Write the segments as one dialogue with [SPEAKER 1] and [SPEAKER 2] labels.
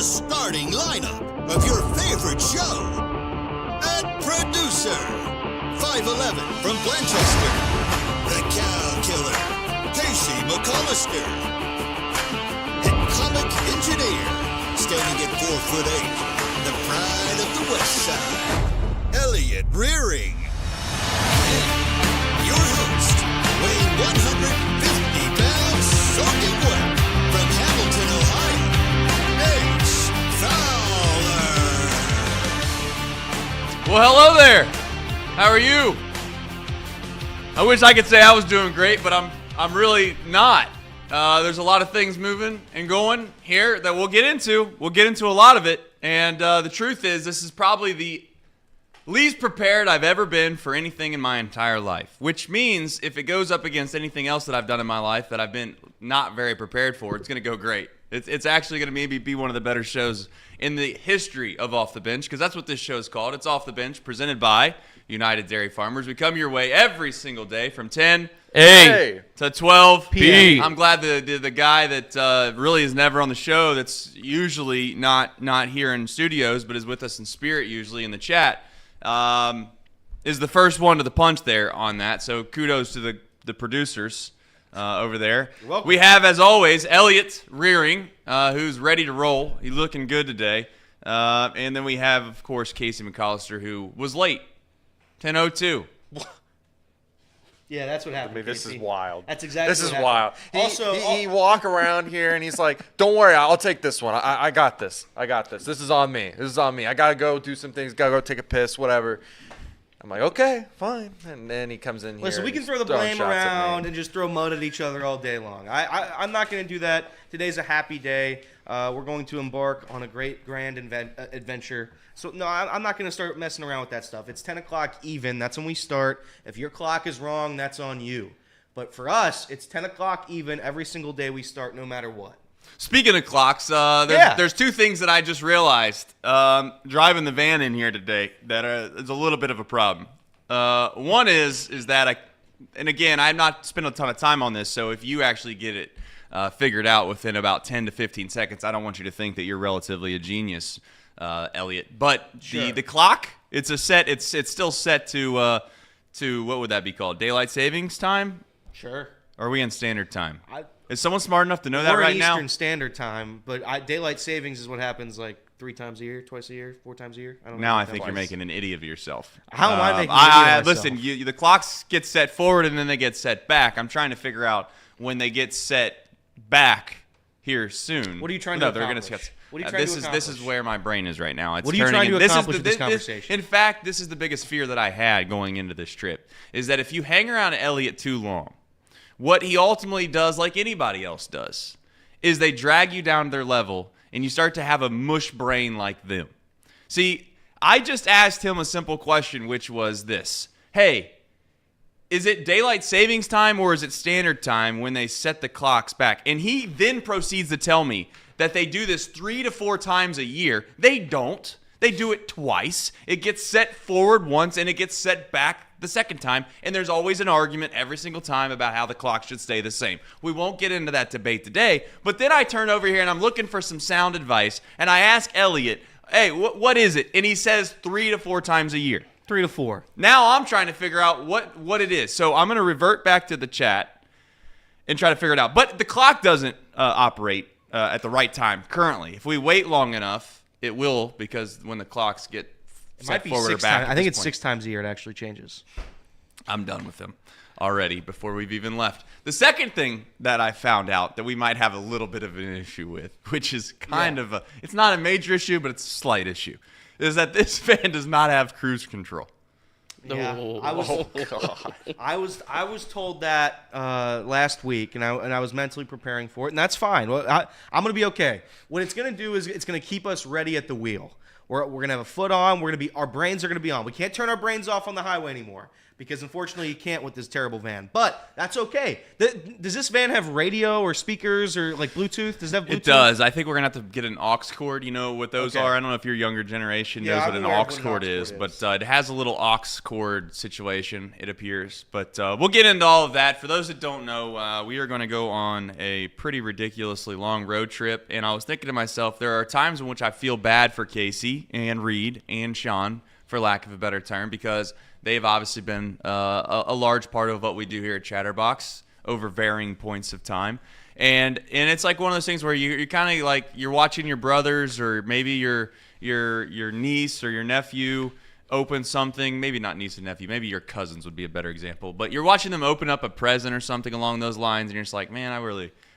[SPEAKER 1] the starting lineup of your favorite show. At producer, 5'11" from Blanchester, the Cow Killer, Casey McCollister. And comic engineer, standing at 4'8", the pride of the West Side, Elliot Rearing. And your host, weighing 150 pounds, soaking wet, from Hamilton, Ohio, Trace Fowler.
[SPEAKER 2] Well, hello there. How are you? I wish I could say I was doing great, but I'm really not. There's a lot of things moving and going here that we'll get into. We'll get into a lot of it. And the truth is, this is probably the least prepared I've ever been for anything in my entire life, which means if it goes up against anything else that I've done in my life that I've been not very prepared for, it's going to go great. It's actually going to maybe be one of the better shows in the history of Off the Bench, because that's what this show is called. It's Off the Bench, presented by United Dairy Farmers. We come your way every single day from 10 A to 12 p.m. I'm glad the guy that really is never on the show, that's usually not here in studios, but is with us in spirit usually in the chat, is the first one to the punch there on that. So kudos to the producers over there.
[SPEAKER 3] You're welcome.
[SPEAKER 2] We have, as always, Elliot Rearing, who's ready to roll. He's looking good today. And then we have, of course, Casey McCollister, who was late, 10:02.
[SPEAKER 3] Yeah, that's what happened.
[SPEAKER 4] I mean, this
[SPEAKER 3] Casey.
[SPEAKER 4] is wild.
[SPEAKER 3] That's exactly
[SPEAKER 4] this
[SPEAKER 3] what
[SPEAKER 4] is
[SPEAKER 3] happened.
[SPEAKER 4] wild.
[SPEAKER 3] Also,
[SPEAKER 4] he walk around here and he's like, "Don't worry, I'll take this one. I got this. I got this. This is on me. This is on me. I gotta go do some things. Gotta go take a piss, whatever." I'm like, "Okay, fine." And then he comes in here.
[SPEAKER 3] listen, we can throw the blame around and just throw mud at each other all day long. I'm not going to do that. Today's a happy day. We're going to embark on a grand adventure. So, no, I'm not going to start messing around with that stuff. It's 10 o'clock even. That's when we start. If your clock is wrong, that's on you. But for us, it's 10 o'clock even every single day we start, no matter what.
[SPEAKER 2] Speaking of clocks, there's two things that I just realized driving the van in here today that is a little bit of a problem. One is that and again, I've not spent a ton of time on this, so if you actually get it figured out within about 10 to 15 seconds, I don't want you to think that you're relatively a genius, Elliot. But
[SPEAKER 3] sure.
[SPEAKER 2] the clock, it's still set to what would that be called? Daylight savings time?
[SPEAKER 3] Sure.
[SPEAKER 2] Or are we in standard time? Is someone smart enough to know that
[SPEAKER 3] We're
[SPEAKER 2] right
[SPEAKER 3] in
[SPEAKER 2] now?
[SPEAKER 3] Eastern Standard Time, but daylight savings is what happens like 3 times a year, twice a year, 4 times a year. I don't know.
[SPEAKER 2] Now I think you're making an idiot of yourself.
[SPEAKER 3] How am I making an idiot of myself?
[SPEAKER 2] Listen, the clocks get set forward and then they get set back. I'm trying to figure out when they get set back here soon.
[SPEAKER 3] What are you trying to accomplish? What are you trying to accomplish?
[SPEAKER 2] This is where my brain is right now.
[SPEAKER 3] What are you trying to accomplish with this conversation?
[SPEAKER 2] In fact, this is the biggest fear that I had going into this trip, is that if you hang around Elliot too long, what he ultimately does, like anybody else does, is they drag you down to their level and you start to have a mush brain like them. See, I just asked him a simple question, which was this. Hey, is it daylight savings time or is it standard time when they set the clocks back? And he then proceeds to tell me that they do this 3 to 4 times a year. They don't. They do it twice. It gets set forward once and it gets set back the second time, and there's always an argument every single time about how the clock should stay the same. We won't get into that debate today, but then I turn over here and I'm looking for some sound advice, and I ask Elliot, hey, what is it? And he says 3 to 4 times a year.
[SPEAKER 3] 3 to 4.
[SPEAKER 2] Now I'm trying to figure out what it is. So I'm going to revert back to the chat and try to figure it out. But the clock doesn't operate at the right time currently. If we wait long enough, it will, because when the clocks get
[SPEAKER 3] It might be
[SPEAKER 2] forward or
[SPEAKER 3] 6
[SPEAKER 2] back.
[SPEAKER 3] times. I think it's 6 times a year it actually changes.
[SPEAKER 2] I'm done with him already before we've even left. The second thing that I found out that we might have a little bit of an issue with, which is kind of it's not a major issue, but it's a slight issue, is that this van does not have cruise control.
[SPEAKER 3] Yeah,
[SPEAKER 4] God.
[SPEAKER 3] I was told that last week, and I was mentally preparing for it, and that's fine. Well, I'm gonna be okay. What it's gonna do is it's gonna keep us ready at the wheel. We're gonna have a foot on. Our brains are gonna be on. We can't turn our brains off on the highway anymore because unfortunately you can't with this terrible van. But that's okay. Does this van have radio or speakers or like Bluetooth? Does it have Bluetooth?
[SPEAKER 2] It does. I think we're going to have to get an aux cord. You know what those
[SPEAKER 3] Okay.
[SPEAKER 2] are? I don't know if your younger generation knows what
[SPEAKER 3] I'm
[SPEAKER 2] an
[SPEAKER 3] aware of
[SPEAKER 2] aux
[SPEAKER 3] what an
[SPEAKER 2] cord
[SPEAKER 3] aux
[SPEAKER 2] is,
[SPEAKER 3] cord is.
[SPEAKER 2] but it has a little aux cord situation, it appears. But we'll get into all of that. For those that don't know, we are going to go on a pretty ridiculously long road trip, and I was thinking to myself, there are times in which I feel bad for Casey and Reed and Sean, for lack of a better term, because they've obviously been a large part of what we do here at Chatterbox over varying points of time. And it's like one of those things where you're kind of like you're watching your brothers or maybe your niece or your nephew open something. Maybe not niece and nephew. Maybe your cousins would be a better example. But you're watching them open up a present or something along those lines, and you're just like, man,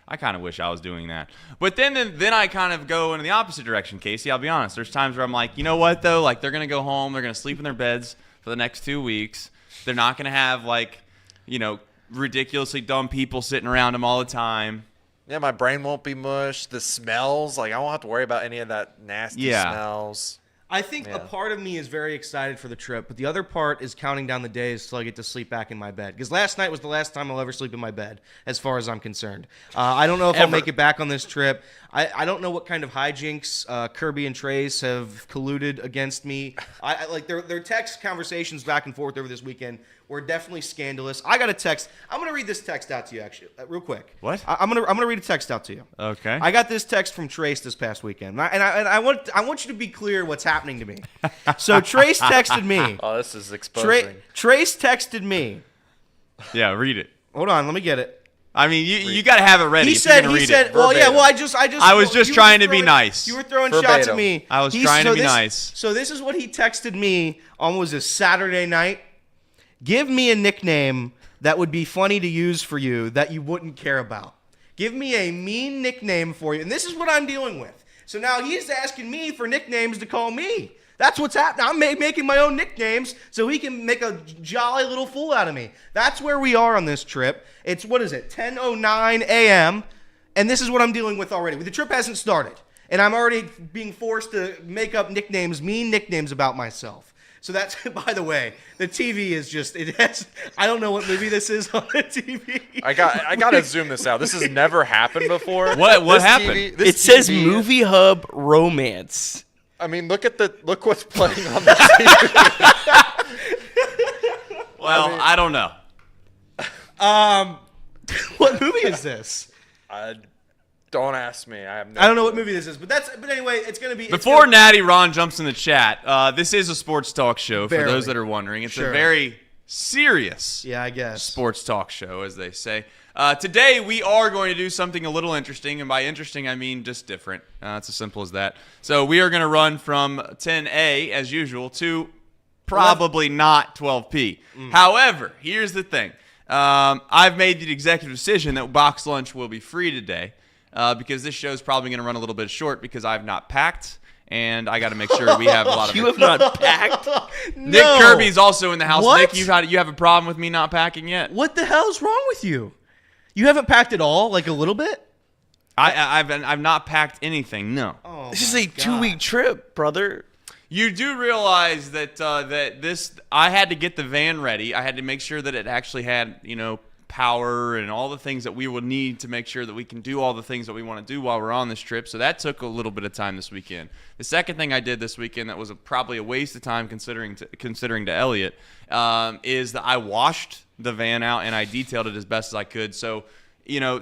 [SPEAKER 2] I kind of wish I was doing that. But then I kind of go in the opposite direction, Casey. I'll be honest. There's times where I'm like, you know what, though? Like, they're going to go home. They're going to sleep in their beds for the next 2 weeks. They're not going to have, like, you know, ridiculously dumb people sitting around them all the time.
[SPEAKER 4] Yeah, my brain won't be mush. The smells, like I won't have to worry about any of that nasty smells.
[SPEAKER 3] I think a part of me is very excited for the trip, but the other part is counting down the days till I get to sleep back in my bed. Because last night was the last time I'll ever sleep in my bed, as far as I'm concerned. I don't know if I'll make it back on this trip. I don't know what kind of hijinks Kirby and Trace have colluded against me. I like their text conversations back and forth over this weekend were definitely scandalous. I got a text. I'm gonna read this text out to you actually, real quick.
[SPEAKER 2] What?
[SPEAKER 3] I'm gonna read a text out to you.
[SPEAKER 2] Okay.
[SPEAKER 3] I got this text from Trace this past weekend, and I want you to be clear what's happening to me. So Trace texted me.
[SPEAKER 4] Oh, this is exposing.
[SPEAKER 3] Trace texted me.
[SPEAKER 2] Yeah, read it.
[SPEAKER 3] Hold on, let me get it.
[SPEAKER 2] I mean, you got to have it ready.
[SPEAKER 3] He
[SPEAKER 2] if you're
[SPEAKER 3] said,
[SPEAKER 2] gonna read it.
[SPEAKER 3] well, yeah,
[SPEAKER 4] Verbatim.
[SPEAKER 3] well,
[SPEAKER 2] I was just
[SPEAKER 3] you were
[SPEAKER 2] trying to be
[SPEAKER 3] throwing-
[SPEAKER 2] nice.
[SPEAKER 3] You were throwing
[SPEAKER 4] Verbatim.
[SPEAKER 3] shots at me.
[SPEAKER 2] I was trying to be nice.
[SPEAKER 3] So this is what he texted me on, was this Saturday night? Give me a nickname that would be funny to use for you that you wouldn't care about. Give me a mean nickname for you. And this is what I'm dealing with. So now he's asking me for nicknames to call me. That's what's happening. I'm making my own nicknames so he can make a jolly little fool out of me. That's where we are on this trip. It's, 10:09 a.m., and this is what I'm dealing with already. The trip hasn't started, and I'm already being forced to make up nicknames, mean nicknames about myself. So that's, by the way, the TV is just, it has, I don't know what movie this is on the TV.
[SPEAKER 4] I got to zoom this out. This has never happened before.
[SPEAKER 2] What
[SPEAKER 4] This
[SPEAKER 2] happened?
[SPEAKER 4] TV this
[SPEAKER 5] It says
[SPEAKER 4] TV
[SPEAKER 5] Movie Hub Romance.
[SPEAKER 4] I mean, look what's playing on the TV.
[SPEAKER 2] Well, I don't know.
[SPEAKER 3] What movie is this?
[SPEAKER 4] Don't ask me. I
[SPEAKER 3] I don't know what movie this is, but anyway, it's gonna be.
[SPEAKER 2] Before Natty Ron jumps in the chat, this is a sports talk show, for
[SPEAKER 3] Barely.
[SPEAKER 2] those that are wondering. It's
[SPEAKER 3] Sure.
[SPEAKER 2] a very serious
[SPEAKER 3] yeah, I guess.
[SPEAKER 2] sports talk show, as they say. Today, we are going to do something a little interesting, and by interesting, I mean just different. It's as simple as that. So we are going to run from 10A, as usual, to probably not 12P. However, here's the thing. I've made the executive decision that box lunch will be free today because this show is probably going to run a little bit short because I've not packed, and I got to make sure we have a lot of
[SPEAKER 5] You have not packed?
[SPEAKER 2] Nick Kirby's also in the house.
[SPEAKER 3] What?
[SPEAKER 2] Nick, you have a problem with me not packing yet?
[SPEAKER 3] What the hell's wrong with you? You haven't packed at all, like a little bit?
[SPEAKER 2] I've not packed anything. No.
[SPEAKER 3] Oh,
[SPEAKER 5] This is
[SPEAKER 3] my
[SPEAKER 5] a
[SPEAKER 3] God.
[SPEAKER 5] 2-week trip, brother.
[SPEAKER 2] You do realize that I had to get the van ready. I had to make sure that it actually had power and all the things that we would need to make sure that we can do all the things that we want to do while we're on this trip. So that took a little bit of time this weekend. The second thing I did this weekend that was probably a waste of time considering to Elliot is that I washed the van out and I detailed it as best as I could. So I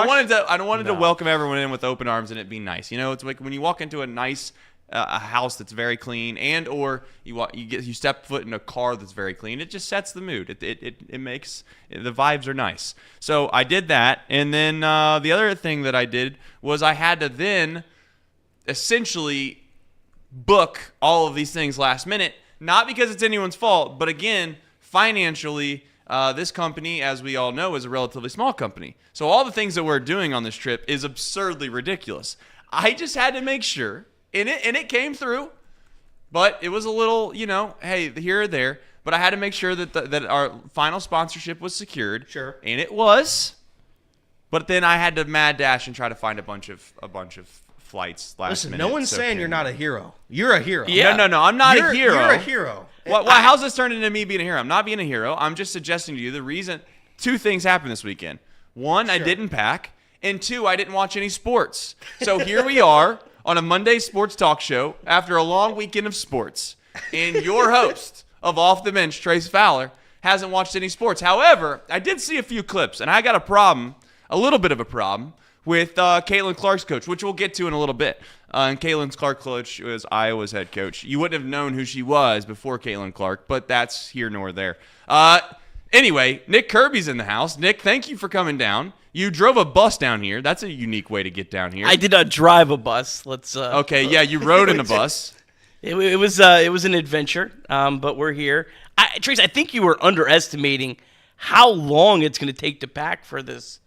[SPEAKER 2] wanted to welcome everyone in with open arms and it be nice. It's like when you walk into a nice a house that's very clean, and or you step foot in a car that's very clean, it just sets the mood. It makes the vibes are nice. So I did that, and then the other thing that I did was I had to then essentially book all of these things last minute, not because it's anyone's fault, but again, financially, this company, as we all know, is a relatively small company. So all the things that we're doing on this trip is absurdly ridiculous. I just had to make sure, and it came through, but it was a little, hey, here or there. But I had to make sure that our final sponsorship was secured.
[SPEAKER 3] Sure.
[SPEAKER 2] And it was. But then I had to mad dash and try to find a bunch of flights last
[SPEAKER 3] Listen,
[SPEAKER 2] minute.
[SPEAKER 3] no one's saying you're not a hero. You're a hero.
[SPEAKER 5] Yeah.
[SPEAKER 2] No, I'm not a hero.
[SPEAKER 3] You're a hero.
[SPEAKER 2] Why? How's this turning into me being a hero? I'm not being a hero. I'm just suggesting to you the reason. 2 things happened this weekend. 1, I didn't pack. And 2, I didn't watch any sports. So here we are on a Monday sports talk show after a long weekend of sports. And your host of Off the Bench, Trace Fowler, hasn't watched any sports. However, I did see a few clips, and I got a little bit of a problem, with Caitlin Clark's coach, which we'll get to in a little bit. And Caitlin Clark's coach was Iowa's head coach. You wouldn't have known who she was before Caitlin Clark, but that's here nor there. Anyway, Nick Kirby's in the house. Nick, thank you for coming down. You drove a bus down here. That's a unique way to get down here.
[SPEAKER 5] I did not drive a bus.
[SPEAKER 2] Okay, yeah, you rode in a bus.
[SPEAKER 5] It was an adventure, but we're here. Trace, I think you were underestimating how long it's going to take to pack for this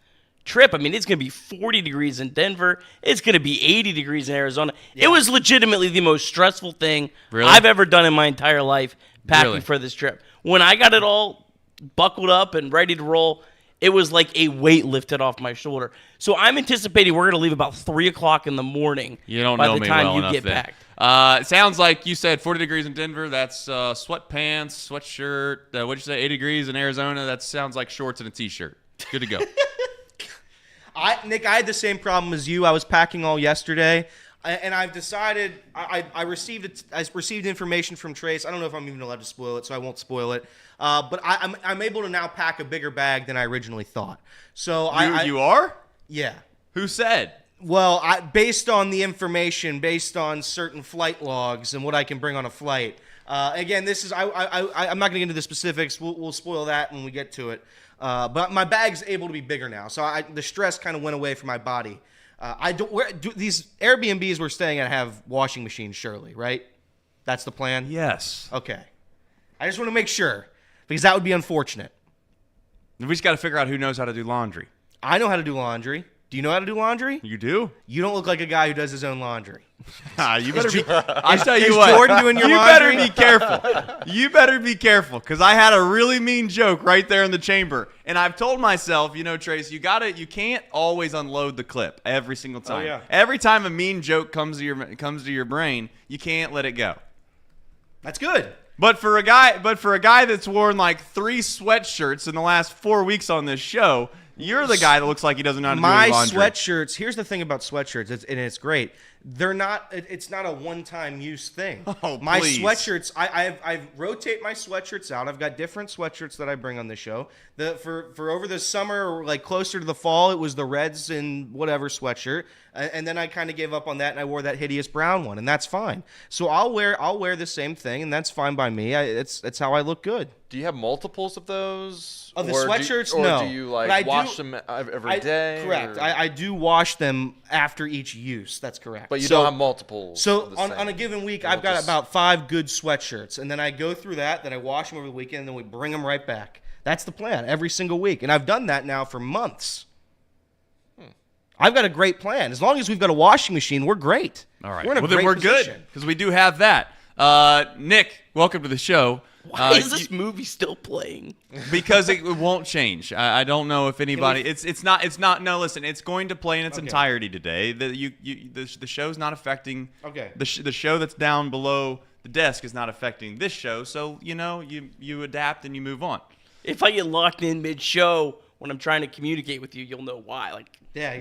[SPEAKER 5] trip. I mean, it's going to be 40 degrees in Denver. It's going to be 80 degrees in Arizona. Yeah. It was legitimately the most stressful thing I've ever done in my entire life packing for this trip. When I got it all buckled up and ready to roll, it was like a weight lifted off my shoulder. So I'm anticipating we're going to leave about 3 o'clock in the morning.
[SPEAKER 2] You don't
[SPEAKER 5] by
[SPEAKER 2] know
[SPEAKER 5] the
[SPEAKER 2] me
[SPEAKER 5] time
[SPEAKER 2] well
[SPEAKER 5] you
[SPEAKER 2] enough
[SPEAKER 5] get
[SPEAKER 2] then.
[SPEAKER 5] packed.
[SPEAKER 2] It sounds like you said 40 degrees in Denver. That's sweatpants, sweatshirt. What'd you say? 80 degrees in Arizona. That sounds like shorts and a t-shirt. Good to go.
[SPEAKER 3] Nick, I had the same problem as you. I was packing all yesterday, and I've decided I received information from Trace. I don't know if I'm even allowed to spoil it, so I won't spoil it. But I'm able to now pack a bigger bag than I originally thought. So
[SPEAKER 2] you are?
[SPEAKER 3] Yeah.
[SPEAKER 2] Who said?
[SPEAKER 3] Well, based on the information, based on certain flight logs and what I can bring on a flight. Again, this is I'm not going to get into the specifics. We'll spoil that when we get to it. But my bag's able to be bigger now, so the stress kind of went away from my body. These Airbnbs we're staying at have washing machines, surely, right? That's the plan?
[SPEAKER 2] Yes.
[SPEAKER 3] Okay. I just want to make sure, because that would be unfortunate.
[SPEAKER 2] We just got to figure out who knows how to do laundry.
[SPEAKER 3] I know how to do laundry. Do you know how to do laundry?
[SPEAKER 2] You do?
[SPEAKER 3] You don't look like a guy who does his own laundry.
[SPEAKER 2] You better be. I tell you what.
[SPEAKER 3] Jordan doing your
[SPEAKER 2] you
[SPEAKER 3] laundry?
[SPEAKER 2] better be careful. You better be careful, because I had a really mean joke right there in the chamber, and I've told myself, Trace, you can't always unload the clip every single time.
[SPEAKER 3] Oh, yeah.
[SPEAKER 2] Every time a mean joke comes to your brain, you can't let it go.
[SPEAKER 3] That's good.
[SPEAKER 2] But for a guy that's worn like 3 sweatshirts in the last 4 weeks on this show, you're the guy that looks like he doesn't know how to do laundry.
[SPEAKER 3] My sweatshirts, here's the thing about sweatshirts, and it's great. It's not a one-time use thing.
[SPEAKER 2] Oh,
[SPEAKER 3] my
[SPEAKER 2] please.
[SPEAKER 3] sweatshirts, I rotate my sweatshirts out. I've got different sweatshirts that I bring on the show. For over the summer, or like closer to the fall, it was the Reds and whatever sweatshirt, and then I kind of gave up on that, and I wore that hideous brown one, and that's fine. So I'll wear the same thing, and that's fine by me. It's how I look good.
[SPEAKER 4] Do you have multiples of those?
[SPEAKER 3] Of the sweatshirts?
[SPEAKER 4] Or
[SPEAKER 3] no.
[SPEAKER 4] do you wash them every day?
[SPEAKER 3] Correct.
[SPEAKER 4] Or?
[SPEAKER 3] I do wash them after each use. That's correct.
[SPEAKER 4] But you don't have multiples.
[SPEAKER 3] So on a given week, I've got about 5 good sweatshirts, and then I go through that, then I wash them over the weekend, and then we bring them right back. That's the plan every single week, and I've done that now for months. I've got a great plan. As long as we've got a washing machine, we're great.
[SPEAKER 2] All right.
[SPEAKER 3] We're in a
[SPEAKER 2] then
[SPEAKER 3] great
[SPEAKER 2] we're
[SPEAKER 3] position.
[SPEAKER 2] good, because we do have that. Nick, welcome to the show.
[SPEAKER 5] Why is this movie still playing?
[SPEAKER 2] Because it won't change. I don't know if anybody. It's not. No, listen. It's going to play in its entirety today. The show's not affecting.
[SPEAKER 3] Okay.
[SPEAKER 2] The show that's down below the desk is not affecting this show. So you adapt and you move on.
[SPEAKER 5] If I get locked in mid-show when I'm trying to communicate with you, you'll know why.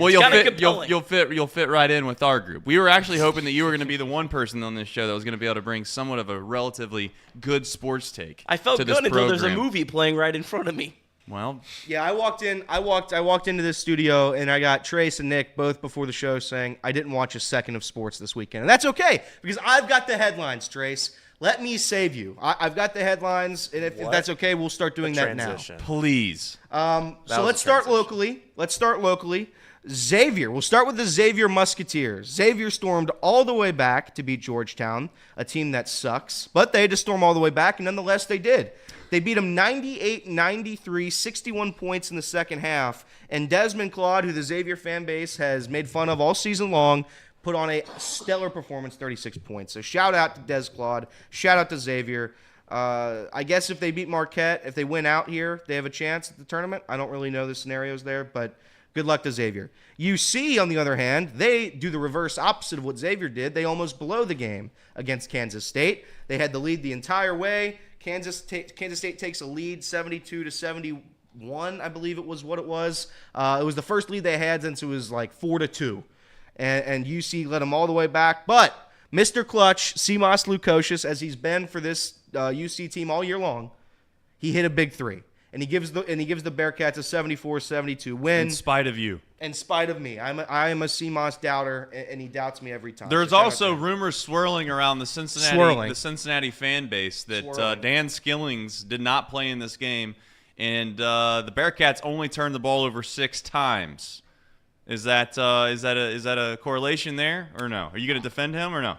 [SPEAKER 2] Well, you'll fit right in with our group. We were actually hoping that you were going to be the one person on this show that was going to be able to bring somewhat of a relatively good sports take.
[SPEAKER 5] I felt
[SPEAKER 2] to
[SPEAKER 5] good
[SPEAKER 2] this
[SPEAKER 5] until there's a
[SPEAKER 2] program.
[SPEAKER 5] movie playing right in front of me.
[SPEAKER 2] Well,
[SPEAKER 3] Yeah, I walked into this studio, and I got Trace and Nick both before the show saying I didn't watch a second of sports this weekend. And that's okay, because I've got the headlines, Trace. Let me save you. I've got the headlines, and if that's okay, we'll start doing that now.
[SPEAKER 2] please.
[SPEAKER 3] So let's start locally. Xavier. We'll start with the Xavier Musketeers. Xavier stormed all the way back to beat Georgetown, a team that sucks. But they had to storm all the way back, and nonetheless they did. They beat them 98-93, 61 points in the second half. And Desmond Claude, who the Xavier fan base has made fun of all season long, put on a stellar performance, 36 points. So shout out to Des Claude. Shout out to Xavier. I guess if they beat Marquette, if they win out here, they have a chance at the tournament. I don't really know the scenarios there, but good luck to Xavier. UC, on the other hand, they do the reverse opposite of what Xavier did. They almost blow the game against Kansas State. They had the lead the entire way. Kansas State takes a lead, 72-71. I believe it was what it was. It was the first lead they had since it was like 4-2, and UC led them all the way back. But Mr. Clutch, Seamus Lukosius, as he's been for this UC team all year long, he hit a big three. And he gives the Bearcats a 74-72 win.
[SPEAKER 2] In spite of you.
[SPEAKER 3] In spite of me. I am a Seamus doubter, and he doubts me every time.
[SPEAKER 2] There's
[SPEAKER 3] So
[SPEAKER 2] also rumors swirling around the Cincinnati fan base that Dan Skillings did not play in this game, and the Bearcats only turned the ball over 6 times. Is that a correlation there or no? Are you going to defend him or no?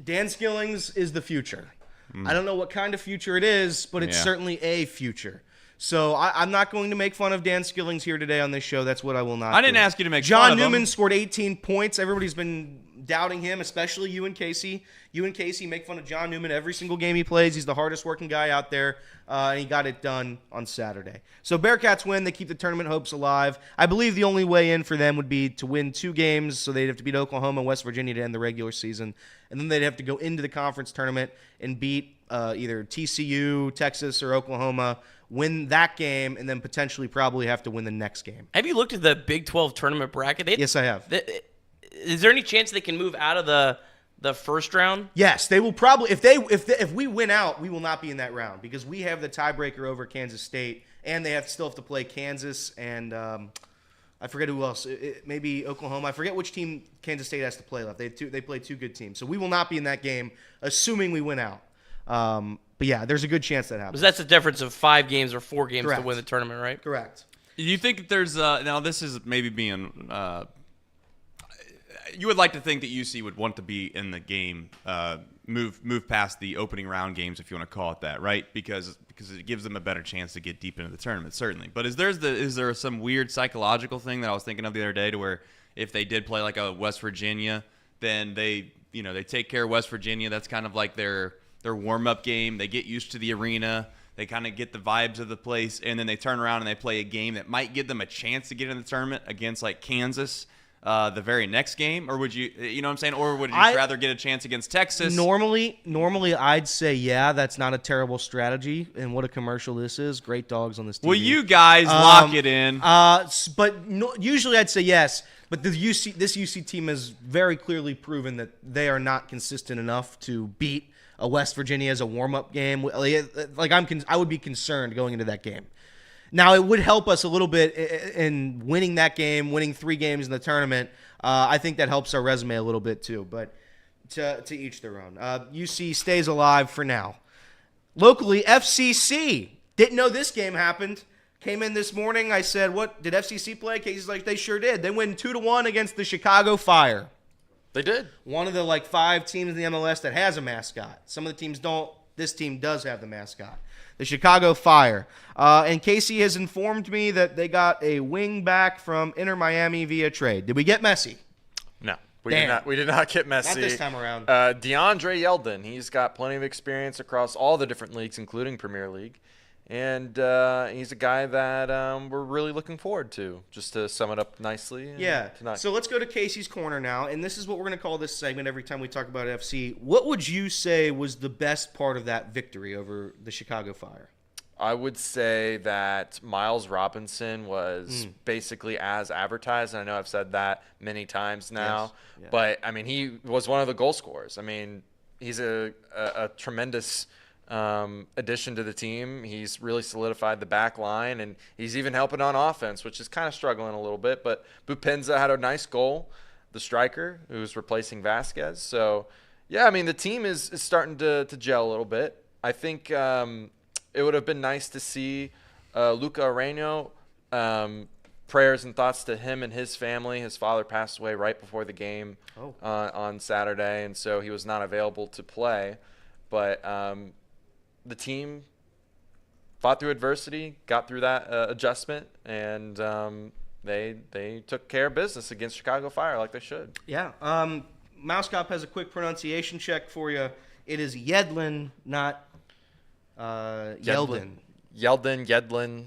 [SPEAKER 3] Dan Skillings is the future. I don't know what kind of future it is, but it's certainly a future. So I'm not going to make fun of Dan Skillings here today on this show. That's what I will not do.
[SPEAKER 2] I didn't ask you to make fun
[SPEAKER 3] John
[SPEAKER 2] of
[SPEAKER 3] Newman
[SPEAKER 2] him.
[SPEAKER 3] scored 18 points. Everybody's been doubting him, especially you and Casey. You and Casey make fun of John Newman every single game he plays. He's the hardest working guy out there, and he got it done on Saturday. So Bearcats win. They keep the tournament hopes alive. I believe the only way in for them would be to win 2 games, so they'd have to beat Oklahoma and West Virginia to end the regular season, and then they'd have to go into the conference tournament and beat either TCU, Texas, or Oklahoma, win that game, and then potentially probably have to win the next game.
[SPEAKER 5] Have you looked at the Big 12 tournament bracket?
[SPEAKER 3] Yes, I have.
[SPEAKER 5] Is there any chance they can move out of the first round?
[SPEAKER 3] Yes, they will probably. If we win out, we will not be in that round because we have the tiebreaker over Kansas State, and they still have to play Kansas and I forget who else. Maybe Oklahoma. I forget which team Kansas State has to play left. They play 2 good teams, so we will not be in that game, assuming we win out. But yeah, there's a good chance that happens.
[SPEAKER 5] Because that's a difference of 5 games or 4 games
[SPEAKER 3] Correct.
[SPEAKER 5] to win the tournament, right?
[SPEAKER 3] Correct.
[SPEAKER 2] You think that there's now this is maybe being you would like to think that UC would want to be in the game, move past the opening round games, if you want to call it that, right? Because it gives them a better chance to get deep into the tournament, certainly. But is there some weird psychological thing that I was thinking of the other day to where if they did play like a West Virginia, then they take care of West Virginia. That's kind of like their warm-up game. They get used to the arena. They kind of get the vibes of the place, and then they turn around and they play a game that might give them a chance to get in the tournament against like Kansas the very next game. Or would you know what I'm saying? Or would you rather get a chance against Texas?
[SPEAKER 3] Normally I'd say yeah, that's not a terrible strategy. And what a commercial this is. Great dogs on this TV.
[SPEAKER 2] Will you guys lock it in?
[SPEAKER 3] But usually I'd say yes. But this UC team has very clearly proven that they are not consistent enough to beat a West Virginia as a warm-up game. Like I would be concerned going into that game. Now, it would help us a little bit in winning that game, winning 3 games in the tournament. I think that helps our resume a little bit too, but to each their own. UC stays alive for now. Locally, FCC. Didn't know this game happened. Came in this morning. I said, what, did FCC play? Casey's like, they sure did. They win 2-1 against the Chicago Fire.
[SPEAKER 4] They did.
[SPEAKER 3] One of the 5 teams in the MLS that has a mascot. Some of the teams don't. This team does have the mascot. The Chicago Fire. And Casey has informed me that they got a wing back from Inter Miami via trade. Did we get Messi?
[SPEAKER 4] No. We did not get Messi.
[SPEAKER 3] Not this time around.
[SPEAKER 4] DeAndre Yeldon. He's got plenty of experience across all the different leagues, including Premier League. And he's a guy that we're really looking forward to, just to sum it up nicely.
[SPEAKER 3] Yeah.
[SPEAKER 4] Tonight.
[SPEAKER 3] So let's go to Casey's Corner now, and this is what we're going to call this segment every time we talk about FC. What would you say was the best part of that victory over the Chicago Fire?
[SPEAKER 4] I would say that Miles Robinson was basically as advertised, and I know I've said that many times now,
[SPEAKER 3] Yes.
[SPEAKER 4] but, I mean, he was one of the goal scorers. I mean, he's a tremendous addition to the team. He's really solidified the back line, and he's even helping on offense, which is kind of struggling a little bit. But Bupenza had a nice goal, the striker, who's replacing Vasquez. So, yeah, I mean, the team is starting to gel a little bit. I think it would have been nice to see Luca Areno. Prayers and thoughts to him and his family. His father passed away right before the game on Saturday, and so he was not available to play. But the team fought through adversity, got through that adjustment, and they took care of business against Chicago Fire like they should.
[SPEAKER 3] Yeah. Mousecop has a quick pronunciation check for you. It is Yedlin, not Yeldon.
[SPEAKER 4] Yedlin.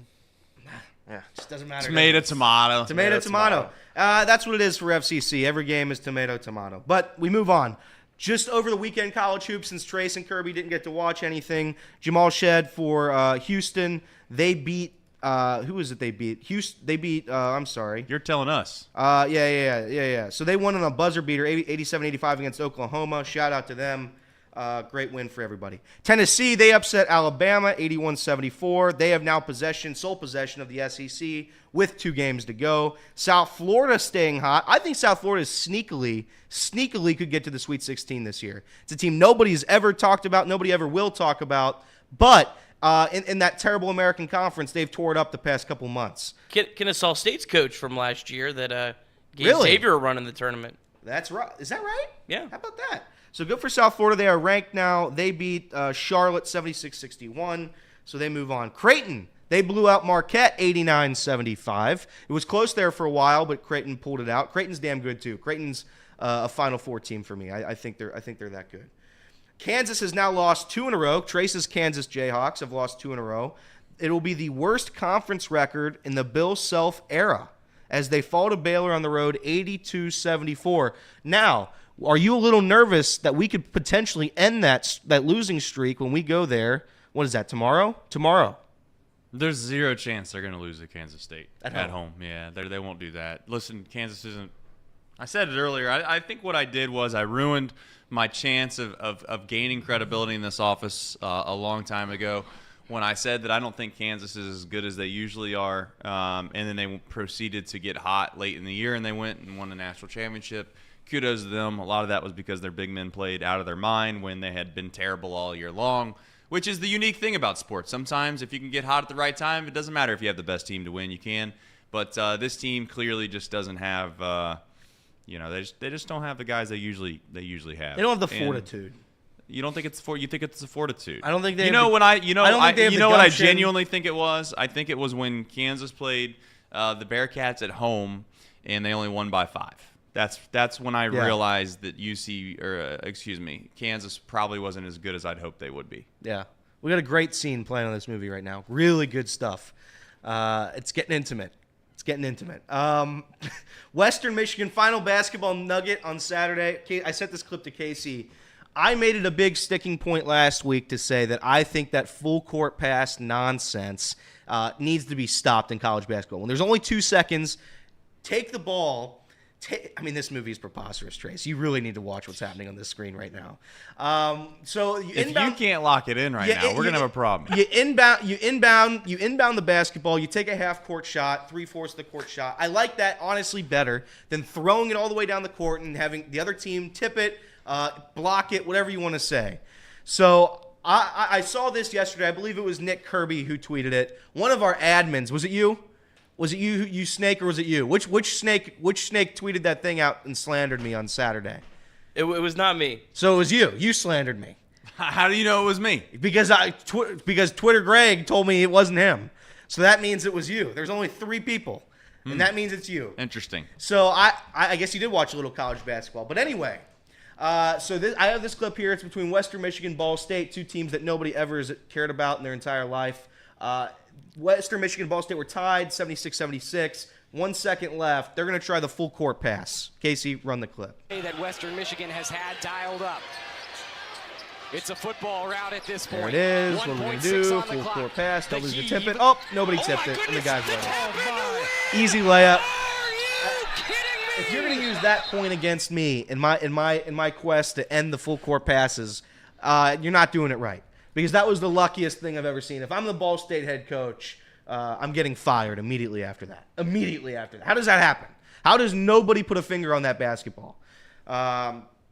[SPEAKER 4] Yeah.
[SPEAKER 3] Just doesn't matter.
[SPEAKER 2] Tomato.
[SPEAKER 3] Tomato. That's what it is for FCC. Every game is tomato. But we move on. Just over the weekend, college hoops, since Trace and Kirby didn't get to watch anything. Jamal Shed for Houston. They beat who is it they beat? Houston. They beat, I'm sorry.
[SPEAKER 2] You're telling us.
[SPEAKER 3] Yeah. So they won on a buzzer beater, 87-85 against Oklahoma. Shout out to them. Great win for everybody. Tennessee, they upset Alabama, 81-74. They have now sole possession of the SEC with 2 games to go. South Florida staying hot. I think South Florida sneakily could get to the Sweet 16 this year. It's a team nobody's ever talked about, nobody ever will talk about, but in that terrible American Conference, they've tore it up the past couple months.
[SPEAKER 5] Kennesaw State's coach from last year that gave
[SPEAKER 3] Really?
[SPEAKER 5] Xavier a run in the tournament.
[SPEAKER 3] That's right. Is that right?
[SPEAKER 5] Yeah.
[SPEAKER 3] How about that? So good for South Florida. They are ranked now. They beat Charlotte 76-61, so they move on. Creighton, they blew out Marquette 89-75. It was close there for a while, but Creighton pulled it out. Creighton's damn good too. Creighton's a Final Four team for me. I think they're that good. Kansas has now lost 2 in a row. Trace's Kansas Jayhawks have lost 2 in a row. It will be the worst conference record in the Bill Self era as they fall to Baylor on the road 82-74. Now, are you a little nervous that we could potentially end that losing streak when we go there? What is that, tomorrow? Tomorrow.
[SPEAKER 2] There's 0 chance they're going to lose to Kansas State
[SPEAKER 3] At
[SPEAKER 2] at
[SPEAKER 3] home.
[SPEAKER 2] home. Yeah, they won't do that. Listen, Kansas isn't. I said it earlier. I think what I did was I ruined my chance of gaining credibility in this office a long time ago when I said that I don't think Kansas is as good as they usually are. And then they proceeded to get hot late in the year, and they went and won the national championship. Kudos to them. A lot of that was because their big men played out of their mind when they had been terrible all year long, which is the unique thing about sports. Sometimes if you can get hot at the right time, it doesn't matter if you have the best team to win. You can. But this team clearly just doesn't have they just don't have the guys they usually have.
[SPEAKER 3] They don't have the
[SPEAKER 2] And
[SPEAKER 3] fortitude.
[SPEAKER 2] You don't think it's you think it's the fortitude.
[SPEAKER 3] I don't think they
[SPEAKER 2] You
[SPEAKER 3] have
[SPEAKER 2] know
[SPEAKER 3] the-
[SPEAKER 2] what I
[SPEAKER 3] gumption.
[SPEAKER 2] genuinely think it was? I think it was when Kansas played the Bearcats at home and they only won by 5. That's when I realized that Kansas probably wasn't as good as I'd hoped they would be.
[SPEAKER 3] Yeah. We got a great scene playing on this movie right now. Really good stuff. It's getting intimate. Western Michigan final basketball nugget on Saturday. I sent this clip to Casey. I made it a big sticking point last week to say that I think that full court pass nonsense needs to be stopped in college basketball. When there's only 2 seconds, take the ball. This movie is preposterous, Trace. You really need to watch what's happening on this screen right now.
[SPEAKER 2] If you can't lock it in now, we're gonna have a problem.
[SPEAKER 3] You inbound the basketball. You take a half court shot, 3/4 of the court shot. I like that honestly better than throwing it all the way down the court and having the other team tip it, block it, whatever you want to say. So I saw this yesterday. I believe it was Nick Kirby who tweeted it. One of our admins. Was it you? Was it you snake, or was it you? Which snake tweeted that thing out and slandered me on Saturday?
[SPEAKER 5] It was not me.
[SPEAKER 3] So it was you. You slandered me.
[SPEAKER 2] How do you know it was me?
[SPEAKER 3] Because Twitter Greg told me it wasn't him. So that means it was you. There's only 3 people, and that means it's you.
[SPEAKER 2] Interesting.
[SPEAKER 3] So I guess you did watch a little college basketball. But anyway, I have this clip here. It's between Western Michigan, Ball State, 2 teams that nobody ever has cared about in their entire life. Western Michigan and Ball State were tied, 76-76. 1 second left. They're going to try the full court pass. Casey, run the clip.
[SPEAKER 6] That Western Michigan has had dialed up. It's a football route at this point.
[SPEAKER 3] There it is. What are we going to do? Full court pass. Nobody's going to tip it. Oh, nobody tipped it. And the guy's right. Easy layup. If you're going to use that point against me in my quest to end the full court passes, you're not doing it right. Because that was the luckiest thing I've ever seen. If I'm the Ball State head coach, I'm getting fired immediately after that. How does that happen? How does nobody put a finger on that basketball?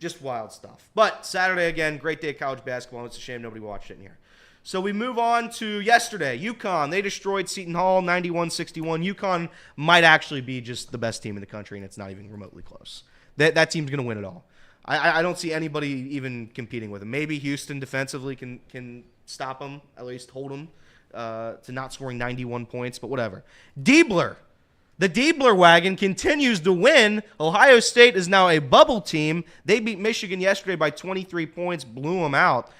[SPEAKER 3] Just wild stuff. But Saturday, again, great day of college basketball. It's a shame nobody watched it in here. So we move on to yesterday. UConn, they destroyed Seton Hall 91-61. UConn might actually be just the best team in the country, and it's not even remotely close. That team's going to win it all. I don't see anybody even competing with them. Maybe Houston defensively can stop them, at least hold them to not scoring 91 points, but whatever. Diebler. The Diebler wagon continues to win. Ohio State is now a bubble team. They beat Michigan yesterday by 23 points, blew them out.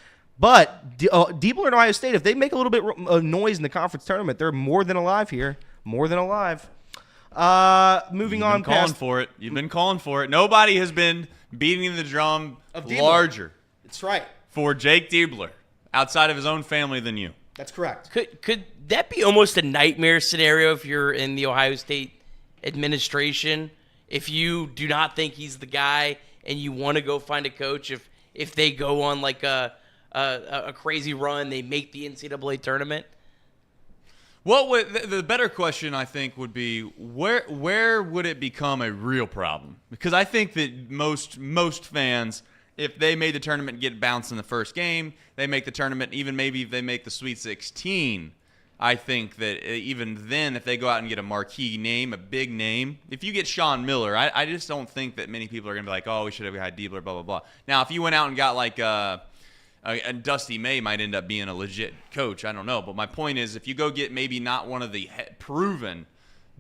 [SPEAKER 3] But Diebler and Ohio State, if they make a little bit of noise in the conference tournament, they're more than alive here. More than alive. Moving on past.
[SPEAKER 2] You've been calling for it. Nobody has been beating the drum
[SPEAKER 3] Of Diebler.
[SPEAKER 2] larger
[SPEAKER 3] That's right.
[SPEAKER 2] for Jake Diebler outside of his own family than you.
[SPEAKER 3] That's correct.
[SPEAKER 5] Could that be almost a nightmare scenario if you're in the Ohio State administration? If you do not think he's the guy and you want to go find a coach, if they go on like a crazy run, they make the NCAA tournament?
[SPEAKER 2] What would the better question I think would be where would it become a real problem? Because I think that most fans, if they made the tournament, get bounced in the first game, they make the tournament, even maybe if they make the Sweet 16, I think that even then, if they go out and get a marquee name, a big name, if you get Sean Miller, I just don't think that many people are going to be like, oh, we should have had Diebler, blah, blah, blah. Now, if you went out and got like and Dusty May might end up being a legit coach, I don't know. But my point is, if you go get maybe not one of the proven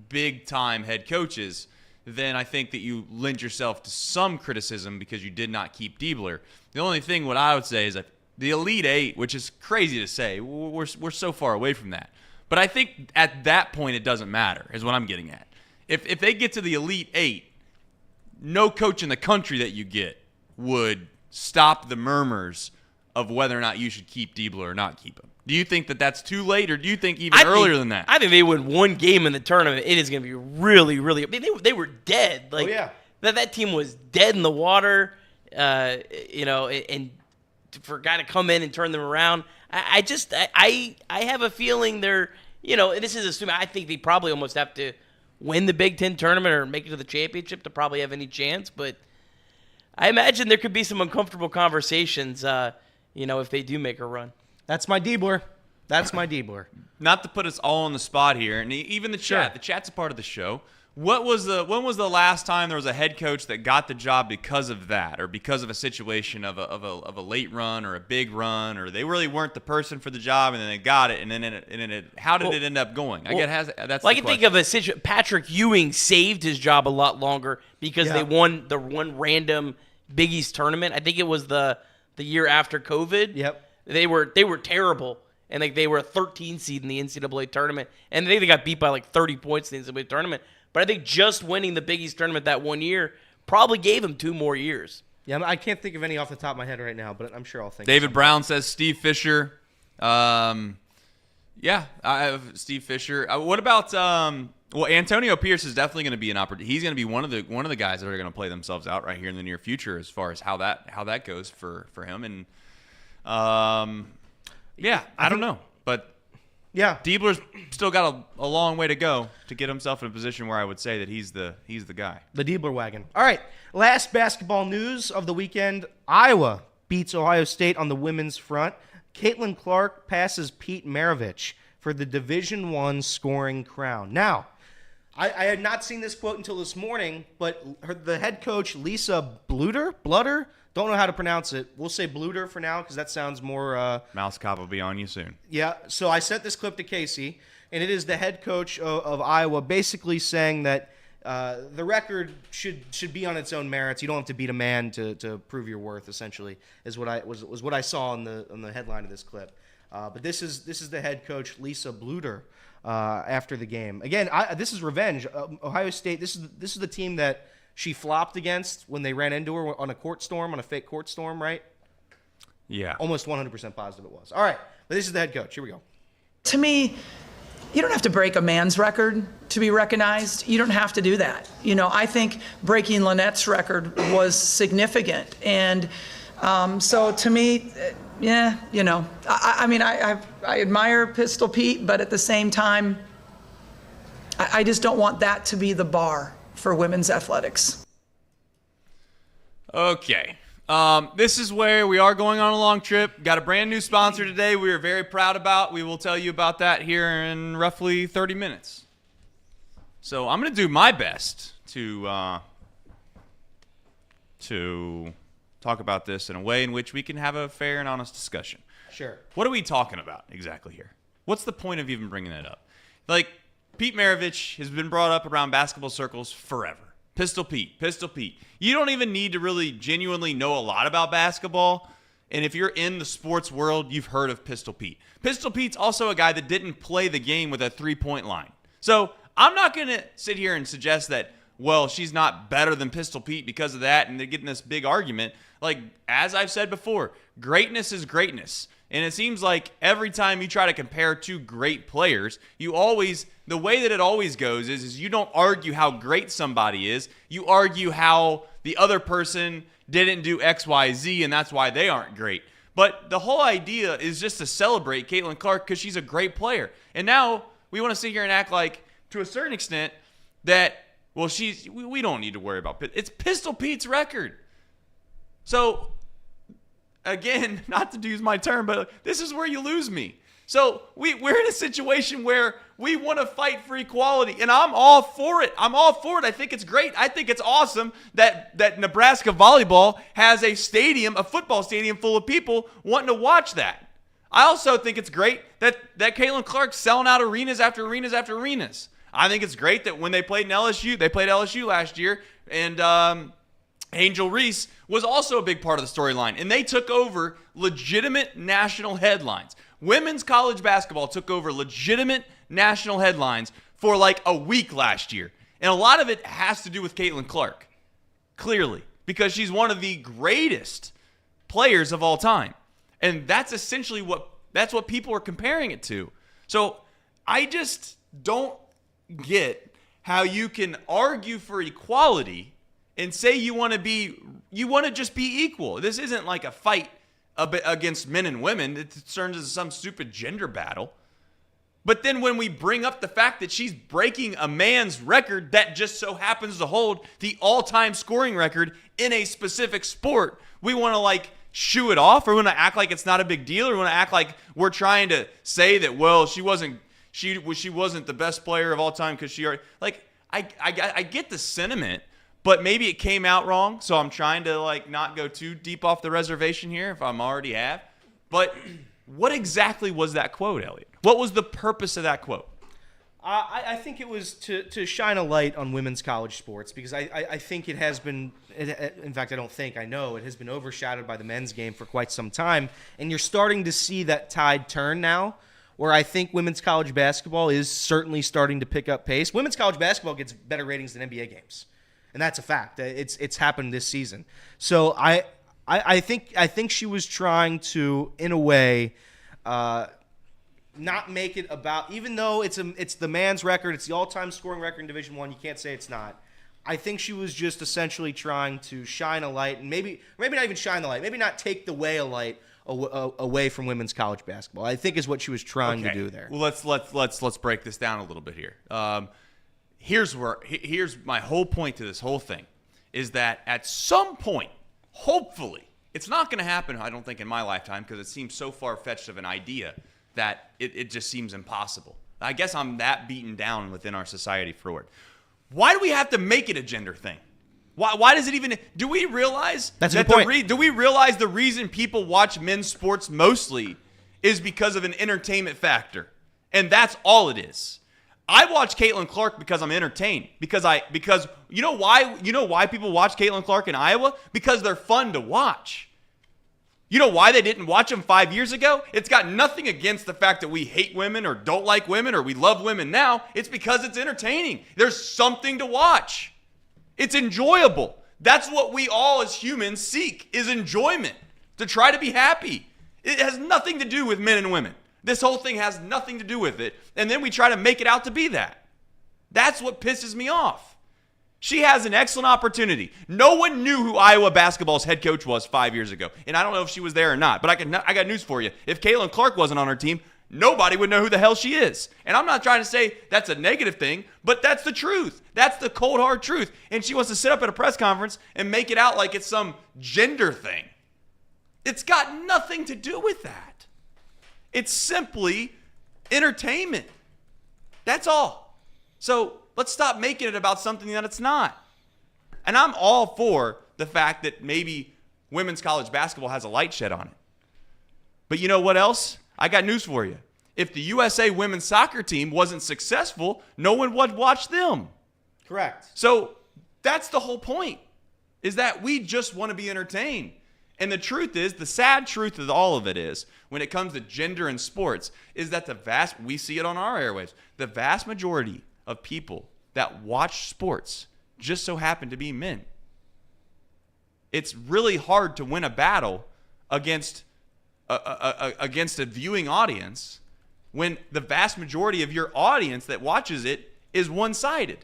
[SPEAKER 2] big-time head coaches, then I think that you lend yourself to some criticism because you did not keep Diebler. The only thing what I would say is that the Elite Eight, which is crazy to say, we're so far away from that. But I think at that point it doesn't matter, is what I'm getting at. If they get to the Elite Eight, no coach in the country that you get would stop the murmurs of whether or not you should keep Diebler or not keep him. Do you think that that's too late, or do you think even earlier than that?
[SPEAKER 5] I think they win one game in the tournament. It is going to be really, really. I mean, they were dead. Like,
[SPEAKER 3] Oh, yeah.
[SPEAKER 5] That team was dead in the water. And for a guy to come in and turn them around, I have a feeling they're, and this is assuming, I think they probably almost have to win the Big Ten tournament or make it to the championship to probably have any chance. But I imagine there could be some uncomfortable conversations, if they do make a run.
[SPEAKER 3] That's my Diebler. That's my Diebler.
[SPEAKER 2] Not to put us all on the spot here, and even the chat.
[SPEAKER 3] Sure.
[SPEAKER 2] The chat's a part of the show. When was the last time there was a head coach that got the job because of that, or because of a situation of a late run or a big run, or they really weren't the person for the job and then they got it, and then how did it end up going? I guess that's.
[SPEAKER 5] Well, I can think of a situation. Patrick Ewing saved his job a lot longer because they won the one random Big East tournament. I think it was the year after COVID.
[SPEAKER 3] Yep.
[SPEAKER 5] They were terrible, and they were a 13 seed in the NCAA tournament, and I think they got beat by like 30 points in the NCAA tournament. But I think just winning the Big East tournament that 1 year probably gave him 2 more years.
[SPEAKER 3] Yeah, I can't think of any off the top of my head right now, but I'm sure I'll think.
[SPEAKER 2] David Brown says Steve Fisher. I have Steve Fisher. What about Antonio Pierce is definitely going to be an opportunity. He's going to be one of the guys that are going to play themselves out right here in the near future as far as how that goes for him. And I don't know, but.
[SPEAKER 3] Yeah,
[SPEAKER 2] Diebler's still got a long way to go to get himself in a position where I would say that he's the guy.
[SPEAKER 3] The Diebler wagon. All right, last basketball news of the weekend. Iowa beats Ohio State on the women's front. Caitlin Clark passes Pete Maravich for the Division I scoring crown. Now, I had not seen this quote until this morning, but the head coach, Lisa Bluder, don't know how to pronounce it. We'll say Bluder for now because that sounds more...
[SPEAKER 2] Mouse Cop will be on you soon.
[SPEAKER 3] Yeah, so I sent this clip to Casey, and it is the head coach of Iowa basically saying that the record should be on its own merits. You don't have to beat a man to prove your worth, essentially, is what I saw on the headline of this clip. But this is the head coach, Lisa Bluder, after the game. Again, this is revenge. Ohio State, this is the team that she flopped against when they ran into her on a fake court storm, right?
[SPEAKER 2] Yeah.
[SPEAKER 3] Almost 100% positive it was. All right, but this is the head coach. Here we go.
[SPEAKER 7] To me, you don't have to break a man's record to be recognized. You don't have to do that. I think breaking Lynette's record was significant. And so to me, I admire Pistol Pete, but at the same time, I just don't want that to be the bar for women's athletics.
[SPEAKER 2] Okay. This is where we are going on a long trip. Got a brand new sponsor today we are very proud about. We will tell you about that here in roughly 30 minutes. So I'm going to do my best to talk about this in a way in which we can have a fair and honest discussion.
[SPEAKER 3] Sure.
[SPEAKER 2] What are we talking about exactly here? What's the point of even bringing that up? Like, Pete Maravich has been brought up around basketball circles forever. Pistol Pete. You don't even need to really genuinely know a lot about basketball. And if you're in the sports world, you've heard of Pistol Pete. Pistol Pete's also a guy that didn't play the game with a three-point line. So I'm not going to sit here and suggest that well, she's not better than Pistol Pete because of that, and they're getting this big argument. Like, as I've said before, greatness is greatness. And it seems like every time you try to compare two great players, the way that it always goes is you don't argue how great somebody is. You argue how the other person didn't do X, Y, Z, and that's why they aren't great. But the whole idea is just to celebrate Caitlin Clark because she's a great player. And now we want to sit here and act like, to a certain extent, that, well, we don't need to worry about it. It's Pistol Pete's record. So, again, not to use my term, but this is where you lose me. So we're in a situation where we want to fight for equality, and I'm all for it. I think it's great. I think it's awesome that Nebraska volleyball has a football stadium full of people wanting to watch that. I also think it's great that Caitlin Clark's selling out arenas after arenas after arenas. I think it's great that when they played LSU last year, and Angel Reese was also a big part of the storyline, and they took over legitimate national headlines. Women's college basketball took over legitimate national headlines for like a week last year, and a lot of it has to do with Caitlin Clark, clearly, because she's one of the greatest players of all time, and that's essentially what people are comparing it to. So I just don't get how you can argue for equality and say you want to just be equal. This isn't like a fight against men and women. It turns into some stupid gender battle. But then when we bring up the fact that she's breaking a man's record that just so happens to hold the all-time scoring record in a specific sport, we want to like shoo it off, or we want to act like it's not a big deal, or we want to act like we're trying to say that, well, she wasn't the best player of all time because she already, like, I get the sentiment. But maybe it came out wrong, so I'm trying to like not go too deep off the reservation here if I'm already have. But what exactly was that quote, Elliot? What was the purpose of that quote?
[SPEAKER 3] I think it was to shine a light on women's college sports, because I think it has been, in fact, I know it has been overshadowed by the men's game for quite some time. And you're starting to see that tide turn now, where I think women's college basketball is certainly starting to pick up pace. Women's college basketball gets better ratings than NBA games. And that's a fact. It's happened this season. So I think she was trying to, in a way, not make it about, even though it's the man's record, it's the all-time scoring record in Division I. You can't say it's not. I think she was just essentially trying to shine a light, and maybe not even shine the light, maybe not take the way a light away from women's college basketball, I think is what she was trying to do there.
[SPEAKER 2] Well, let's break this down a little bit here. Here's my whole point to this whole thing, is that at some point, hopefully, it's not going to happen, I don't think, in my lifetime, because it seems so far-fetched of an idea that it just seems impossible. I guess I'm that beaten down within our society for it. Why do we have to make it a gender thing? Why does it even? Do we realize
[SPEAKER 3] that's a good point?
[SPEAKER 2] Do we realize the reason people watch men's sports mostly is because of an entertainment factor, and that's all it is. I watch Caitlin Clark because I'm entertained. Because you know why people watch Caitlin Clark in Iowa? Because they're fun to watch. You know why they didn't watch them 5 years ago? It's got nothing against the fact that we hate women or don't like women or we love women now. It's because it's entertaining. There's something to watch. It's enjoyable. That's what we all as humans seek, is enjoyment, to try to be happy. It has nothing to do with men and women. This whole thing has nothing to do with it. And then we try to make it out to be that. That's what pisses me off. She has an excellent opportunity. No one knew who Iowa basketball's head coach was 5 years ago. And I don't know if she was there or not. But I got news for you. If Caitlin Clark wasn't on her team, nobody would know who the hell she is. And I'm not trying to say that's a negative thing, but that's the truth. That's the cold, hard truth. And she wants to sit up at a press conference and make it out like it's some gender thing. It's got nothing to do with that. It's simply entertainment. That's all. So let's stop making it about something that it's not. And I'm all for the fact that maybe women's college basketball has a light shed on it. But you know what else? I got news for you. If the USA women's soccer team wasn't successful, no one would watch them.
[SPEAKER 3] Correct.
[SPEAKER 2] So that's the whole point, is that we just want to be entertained. And the truth is, the sad truth of all of it is, when it comes to gender in sports, is that we see it on our airwaves, the vast majority of people that watch sports just so happen to be men. It's really hard to win a battle against a viewing audience when the vast majority of your audience that watches it is one-sided.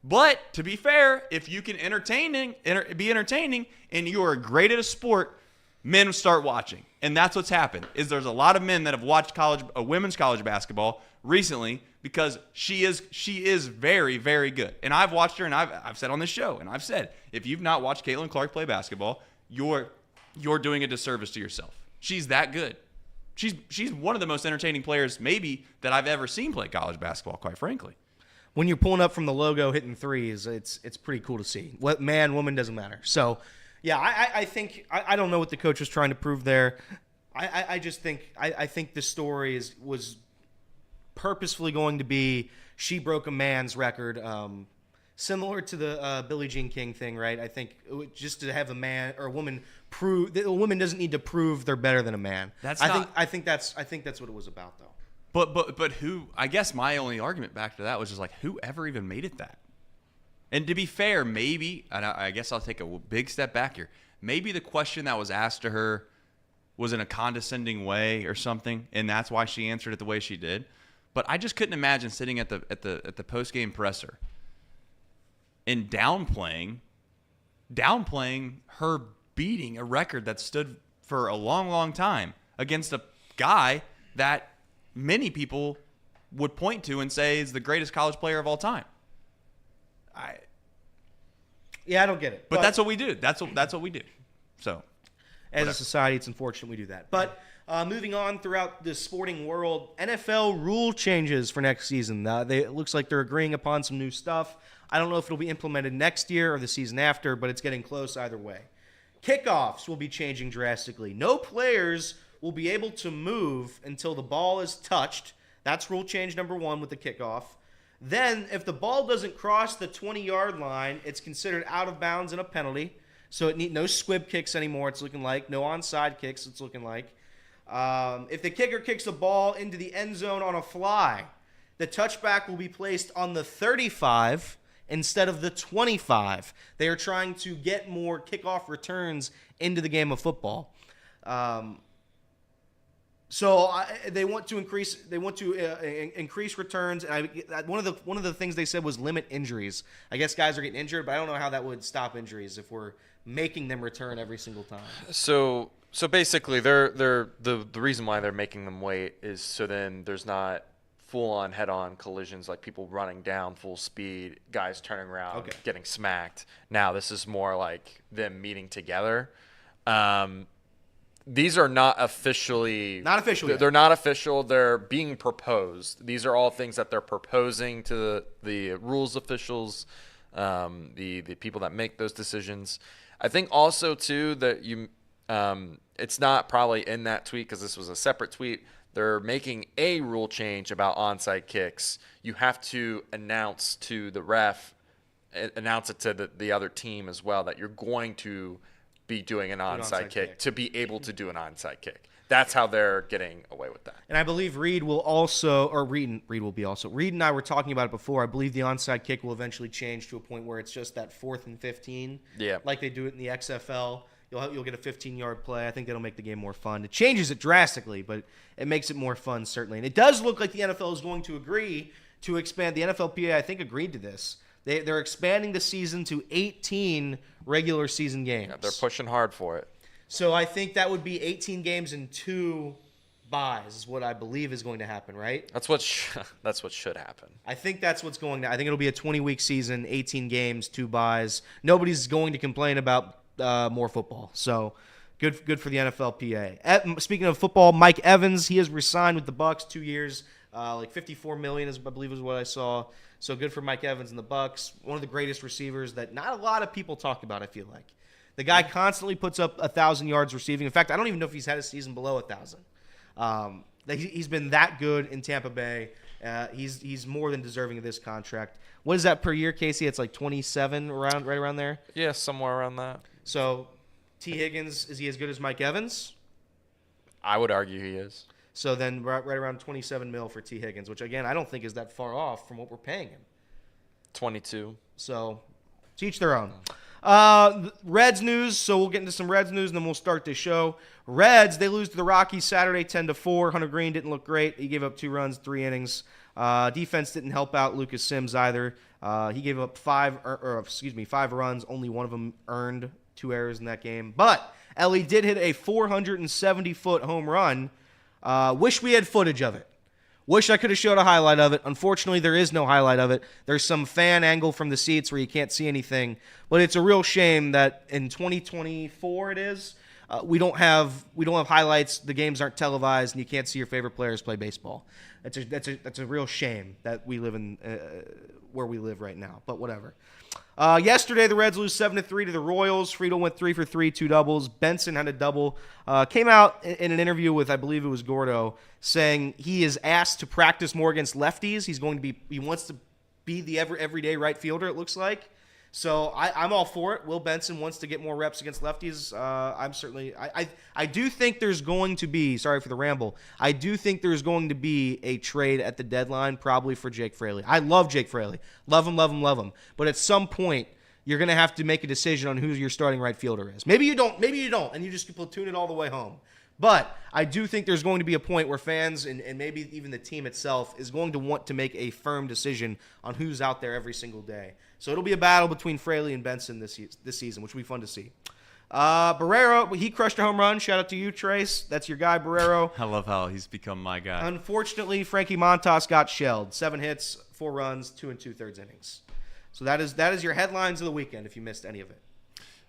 [SPEAKER 2] But to be fair, if you can be entertaining and you are great at a sport, men start watching. And that's what's happened. Is there's a lot of men that have watched women's college basketball recently because she is very, very good. And I've watched her, and I've said on this show, and I've said, if you've not watched Caitlin Clark play basketball, you're doing a disservice to yourself. She's that good. She's one of the most entertaining players maybe that I've ever seen play college basketball, quite frankly.
[SPEAKER 3] When you're pulling up from the logo, hitting threes, it's pretty cool to see. What man, woman, doesn't matter. So, yeah, I think I don't know what the coach was trying to prove there. I just think I think the story was purposefully going to be she broke a man's record, similar to the Billie Jean King thing, right? I think just to have a man or a woman prove that a woman doesn't need to prove they're better than a man. I think that's what it was about, though.
[SPEAKER 2] But who? I guess my only argument back to that was just like, who ever even made it that? And to be fair, maybe, and I guess I'll take a big step back here. Maybe the question that was asked to her was in a condescending way or something, and that's why she answered it the way she did. But I just couldn't imagine sitting at the post game presser and downplaying her beating a record that stood for a long, long time against a guy that many people would point to and say is the greatest college player of all time.
[SPEAKER 3] I don't get it.
[SPEAKER 2] But that's what we do. That's what we do. So,
[SPEAKER 3] as a society, it's unfortunate we do that. But moving on throughout the sporting world, NFL rule changes for next season. It looks like they're agreeing upon some new stuff. I don't know if it'll be implemented next year or the season after, but it's getting close either way. Kickoffs will be changing drastically. No players will be able to move until the ball is touched. That's rule change number 1 with the kickoff. Then, if the ball doesn't cross the 20-yard line, it's considered out of bounds and a penalty. So no squib kicks anymore, it's looking like. No onside kicks, it's looking like. If the kicker kicks the ball into the end zone on a fly, the touchback will be placed on the 35 instead of the 25. They are trying to get more kickoff returns into the game of football. So they want to increase. They want to increase returns. And one of the things they said was limit injuries. I guess guys are getting injured, but I don't know how that would stop injuries if we're making them return every single time.
[SPEAKER 4] So basically, the reason why they're making them wait is so then there's not full-on head-on collisions like people running down full speed, guys turning around, getting smacked. Now this is more like them meeting together. These are not officially.
[SPEAKER 3] Not official.
[SPEAKER 4] They're not official. They're being proposed. These are all things that they're proposing to the rules officials, the people that make those decisions. I think also too that it's not probably in that tweet because this was a separate tweet. They're making a rule change about onside kicks. You have to announce to the ref, announce it to the other team as well that you're going to be doing an onside kick to be able to do an onside kick. That's how they're getting away with that.
[SPEAKER 3] And I believe Reed will also, or Reed will be also. Reed and I were talking about it before. I believe the onside kick will eventually change to a point where it's just that 4th and 15.
[SPEAKER 4] Yeah.
[SPEAKER 3] Like they do it in the XFL. You'll get a 15-yard play. I think that'll make the game more fun. It changes it drastically, but it makes it more fun, certainly. And it does look like the NFL is going to agree to expand. The NFLPA, I think, agreed to this. They're expanding the season to 18 regular season games.
[SPEAKER 4] Yeah, they're pushing hard for it.
[SPEAKER 3] So I think that would be 18 games and 2 buys is what I believe is going to happen, right?
[SPEAKER 4] That's what should happen.
[SPEAKER 3] I think that's what's going to. I think it'll be a 20-week season, 18 games, 2 buys. Nobody's going to complain about more football. So good for the NFLPA. Speaking of football, Mike Evans, he has re-signed with the Bucs 2 years, like $54 million, I believe is what I saw. So good for Mike Evans and the Bucs. One of the greatest receivers that not a lot of people talk about, I feel like. The guy constantly puts up 1,000 yards receiving. In fact, I don't even know if he's had a season below 1,000. He's been that good in Tampa Bay. He's more than deserving of this contract. What is that per year, Casey? It's like 27, right around there?
[SPEAKER 4] Yeah, somewhere around that.
[SPEAKER 3] So T. Higgins, is he as good as Mike Evans?
[SPEAKER 4] I would argue he is.
[SPEAKER 3] So then right around 27 mil for T. Higgins, which, again, I don't think is that far off from what we're paying him.
[SPEAKER 4] 22.
[SPEAKER 3] So To each their own. Reds news. So we'll get into some Reds news, and then we'll start the show. Reds, they lose to the Rockies Saturday 10-4. Hunter Green didn't look great. He gave up 2 runs, 3 innings. Defense didn't help out Lucas Sims either. He gave up 5 runs. Only one of them earned, 2 errors in that game. But Ellie did hit a 470-foot home run. Wish we had footage of it. Wish I could have showed a highlight of it. Unfortunately, there is no highlight of it. There's some fan angle from the seats where you can't see anything. But it's a real shame that in 2024 it is. We don't have highlights. The games aren't televised, and you can't see your favorite players play baseball. That's a real shame that we live in where we live right now. But whatever. Yesterday, the Reds lose 7-3 to the Royals. Friedel went 3 for 3, 2 doubles. Benson had a double. Came out in an interview with, I believe it was Gordo, saying he is asked to practice more against lefties. He wants to be the everyday right fielder, it looks like. So I'm all for it. Will Benson wants to get more reps against lefties. I do think there's going to be, sorry for the ramble, I do think there's going to be a trade at the deadline, probably for Jake Fraley. I love Jake Fraley. Love him. But at some point, you're going to have to make a decision on who your starting right fielder is. Maybe you don't, and you just platoon it all the way home. But I do think there's going to be a point where fans and maybe even the team itself is going to want to make a firm decision on who's out there every single day. So it'll be a battle between Fraley and Benson this season, which will be fun to see. Barrero, he crushed a home run. Shout out to you, Trace. That's your guy, Barrero.
[SPEAKER 2] I love how he's become my guy.
[SPEAKER 3] Unfortunately, Frankie Montas got shelled. 7 hits, 4 runs, 2 2/3 innings. So that is your headlines of the weekend if you missed any of it.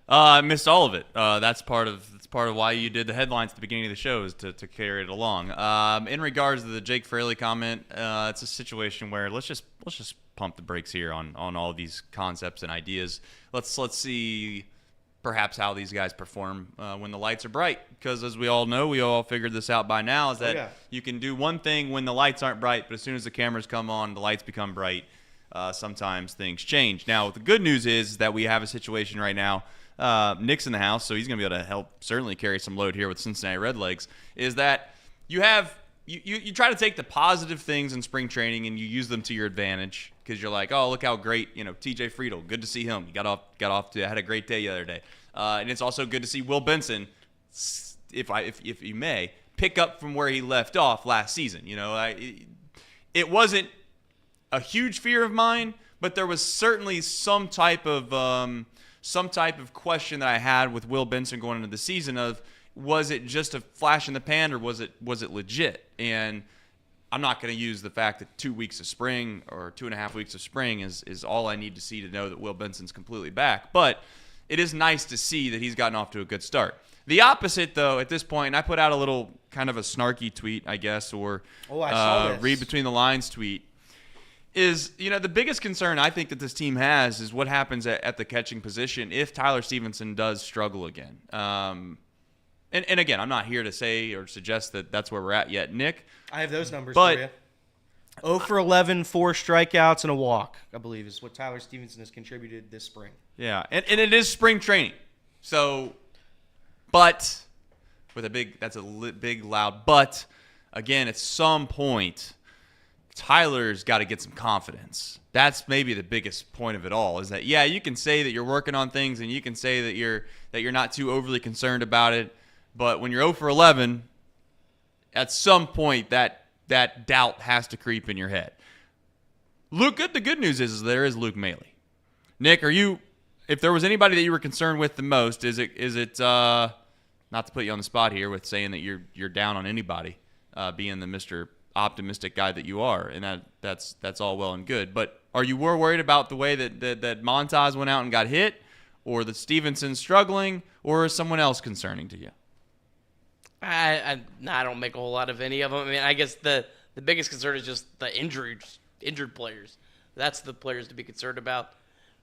[SPEAKER 2] I missed all of it. That's part of why you did the headlines at the beginning of the show, is to carry it along. In regards to the Jake Fraley comment, it's a situation where let's just pump the brakes here on all these concepts and ideas. Let's see perhaps how these guys perform when the lights are bright, because as we all know, we all figured this out by now, is that you can do one thing when the lights aren't bright, but as soon as the cameras come on, the lights become bright. Sometimes things change. Now, the good news is that we have a situation right now. Nick's in the house, so he's going to be able to help certainly carry some load here with Cincinnati Redlegs, is that you try to take the positive things in spring training and you use them to your advantage, because you're like, oh, look how great, TJ Friedel, good to see him. He had a great day the other day. And it's also good to see Will Benson, if you may, pick up from where he left off last season. It wasn't a huge fear of mine, but there was certainly some type of question that I had with Will Benson going into the season of, was it just a flash in the pan or was it legit? And I'm not going to use the fact that 2 weeks of spring or 2.5 weeks of spring is all I need to see to know that Will Benson's completely back. But it is nice to see that he's gotten off to a good start. The opposite, though, at this point, and I put out a little kind of a snarky tweet, I guess, or read between the lines tweet, is, the biggest concern I think that this team has is what happens at the catching position if Tyler Stevenson does struggle again. And again, I'm not here to say or suggest that that's where we're at yet, Nick.
[SPEAKER 3] I have those numbers for you. 0 for 11, 4 strikeouts, and a walk, I believe, is what Tyler Stevenson has contributed this spring.
[SPEAKER 2] Yeah, and it is spring training. So, but, with big, loud but, again, at some point, Tyler's got to get some confidence. That's maybe the biggest point of it all, is that, yeah, you can say that you're working on things and you can say that you're not too overly concerned about it, but when you're 0 for 11, at some point that doubt has to creep in your head. The good news is there is Luke Maley. Nick, if there was anybody that you were concerned with the most, is it not to put you on the spot here with saying that you're down on anybody, being the Mr. optimistic guy that you are, and that's all well and good, but are you more worried about the way that Montas went out and got hit, or that Stevenson's struggling, or is someone else concerning to you?
[SPEAKER 5] I don't make a whole lot of any of them. I mean, I guess the biggest concern is just the injured players. That's the players to be concerned about.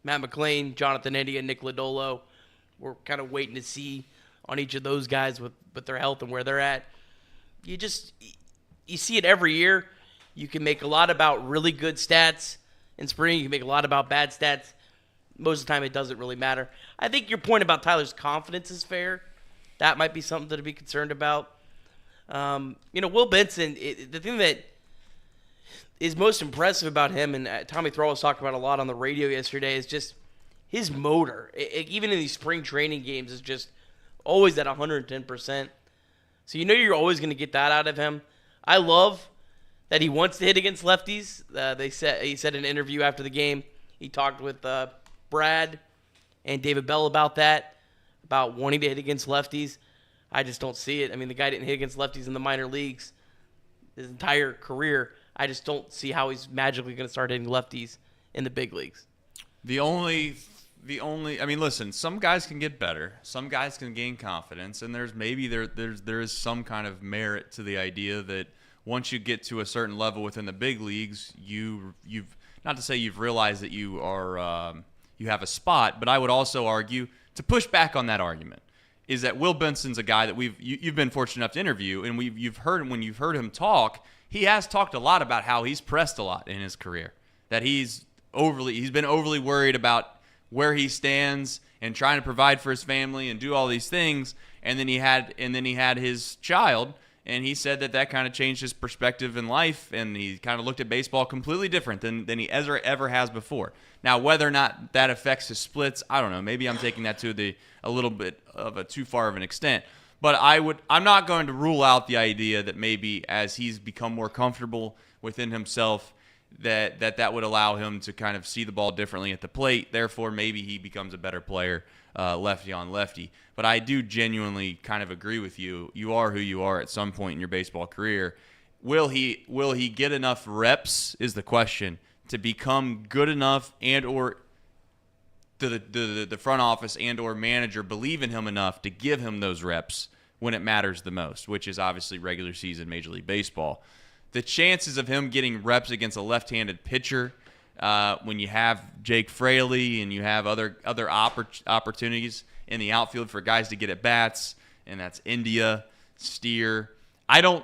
[SPEAKER 5] Matt McClain, Jonathan India, Nick Lodolo. We're kind of waiting to see on each of those guys with their health and where they're at. You see it every year. You can make a lot about really good stats in spring. You can make a lot about bad stats. Most of the time, it doesn't really matter. I think your point about Tyler's confidence is fair. That might be something to be concerned about. Will Benson, the thing that is most impressive about him, and Tommy Thrall was talking about a lot on the radio yesterday, is just his motor, even in these spring training games, is just always at 110%. So you know you're always going to get that out of him. I love that he wants to hit against lefties. He said in an interview after the game, he talked with Brad and David Bell about that, about wanting to hit against lefties. I just don't see it. I mean, the guy didn't hit against lefties in the minor leagues his entire career. I just don't see how he's magically going to start hitting lefties in the big leagues.
[SPEAKER 2] The only I mean, listen, some guys can get better. Some guys can gain confidence, and there is some kind of merit to the idea that once you get to a certain level within the big leagues, you've not to say you've realized that you are you have a spot, but I would also argue to push back on that argument is that Will Benson's a guy that you've been fortunate enough to interview, and when you've heard him talk, he has talked a lot about how he's pressed a lot in his career, that he's been overly worried about where he stands and trying to provide for his family and do all these things, and then he had his child, and he said that kind of changed his perspective in life, and he kind of looked at baseball completely different than he ever has before. Now, whether or not that affects his splits, I don't know. Maybe I'm taking that to a little bit of a too far of an extent. But I'm not going to rule out the idea that maybe as he's become more comfortable within himself, that would allow him to kind of see the ball differently at the plate. Therefore, maybe he becomes a better player, lefty on lefty. But I do genuinely kind of agree with you. You are who you are at some point in your baseball career. Will he get enough reps is the question to become good enough, and or the front office and or manager believe in him enough to give him those reps when it matters the most, which is obviously regular season Major League Baseball. The chances of him getting reps against a left-handed pitcher, when you have Jake Fraley and you have other opportunities in the outfield for guys to get at bats, and that's India, Steer. I don't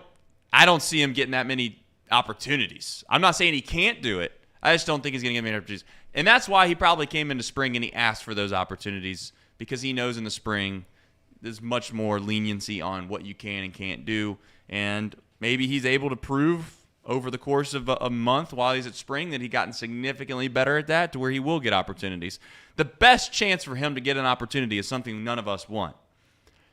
[SPEAKER 2] see him getting that many opportunities. I'm not saying he can't do it. I just don't think he's going to get many opportunities. And that's why he probably came into spring and he asked for those opportunities, because he knows in the spring there's much more leniency on what you can and can't do. And maybe he's able to prove over the course of a month while he's at spring that he's gotten significantly better at that to where he will get opportunities. The best chance for him to get an opportunity is something none of us want,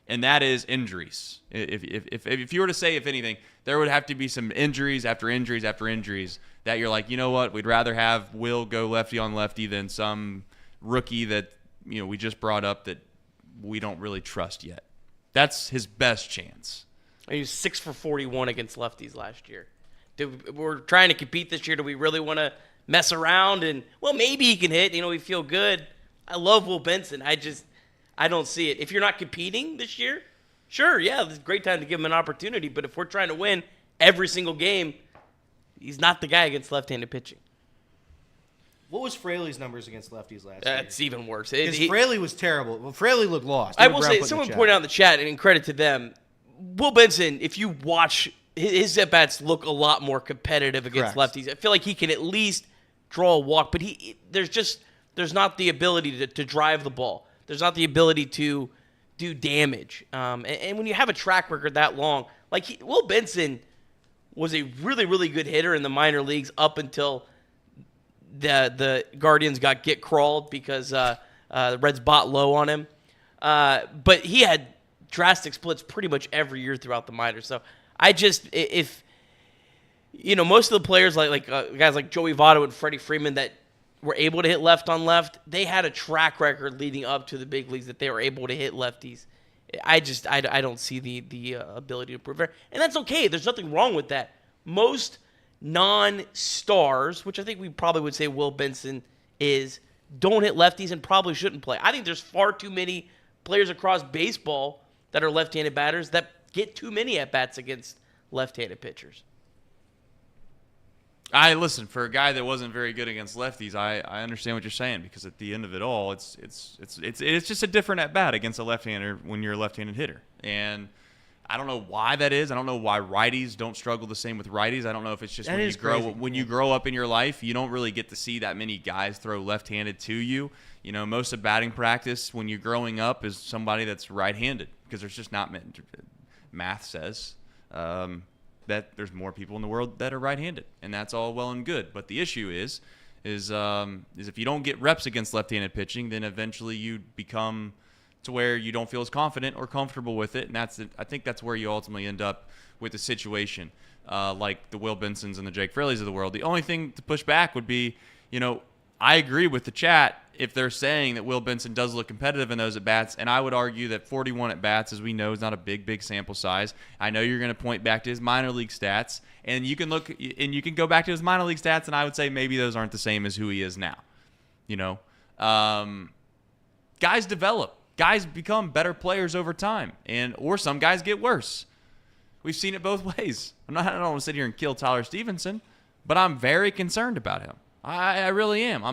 [SPEAKER 2] and that is injuries. If you were to say, if anything, there would have to be some injuries after injuries after injuries that you're like, you know what, we'd rather have Will go lefty on lefty than some rookie that we just brought up that we don't really trust yet. That's his best chance.
[SPEAKER 5] He was 6 for 41 against lefties last year. We're trying to compete this year. Do we really want to mess around? And, well, maybe he can hit. We feel good. I love Will Benson. I don't see it. If you're not competing this year, sure, yeah, it's a great time to give him an opportunity. But if we're trying to win every single game, he's not the guy against left-handed pitching.
[SPEAKER 3] What was Fraley's numbers against lefties last year?
[SPEAKER 5] That's even worse.
[SPEAKER 3] Because Fraley was terrible. Well, Fraley looked lost.
[SPEAKER 5] I will say, someone pointed out in the chat, and in credit to them, Will Benson, if you watch his at-bats look a lot more competitive against lefties. I feel like he can at least draw a walk, but there's not the ability to drive the ball. There's not the ability to do damage. And when you have a track record that long, Will Benson was a really, really good hitter in the minor leagues up until the Guardians got crawled because the Reds bought low on him. But he had drastic splits pretty much every year throughout the minors. So if most of the players like guys like Joey Votto and Freddie Freeman that were able to hit left on left, they had a track record leading up to the big leagues that they were able to hit lefties. I don't see the ability to prove it, and that's okay. There's nothing wrong with that. Most non-stars, which I think we probably would say Will Benson is, don't hit lefties and probably shouldn't play. I think there's far too many players across baseball that are left-handed batters that get too many at-bats against left-handed pitchers.
[SPEAKER 2] Listen, for a guy that wasn't very good against lefties, I understand what you're saying, because at the end of it all, it's just a different at-bat against a left-hander when you're a left-handed hitter. And I don't know why that is. I don't know why righties don't struggle the same with righties. I don't know if it's just when you grow up in your life, you don't really get to see that many guys throw left-handed to you. Most of batting practice when you're growing up is somebody that's right-handed, because there's just not many. Math says that there's more people in the world that are right-handed, and that's all well and good. But the issue is is if you don't get reps against left-handed pitching, then eventually you become to where you don't feel as confident or comfortable with it, and I think that's where you ultimately end up with the situation, like the Will Bensons and the Jake Fraley's of the world. The only thing to push back would be, I agree with the chat if they're saying that Will Benson does look competitive in those at-bats, and I would argue that 41 at-bats, as we know, is not a big sample size. I know you're going to point back to his minor league stats, and you can go back to his minor league stats, and I would say maybe those aren't the same as who he is now. Guys develop. Guys become better players over time, or some guys get worse. We've seen it both ways. I don't want to sit here and kill Tyler Stevenson, but I'm very concerned about him. I really am.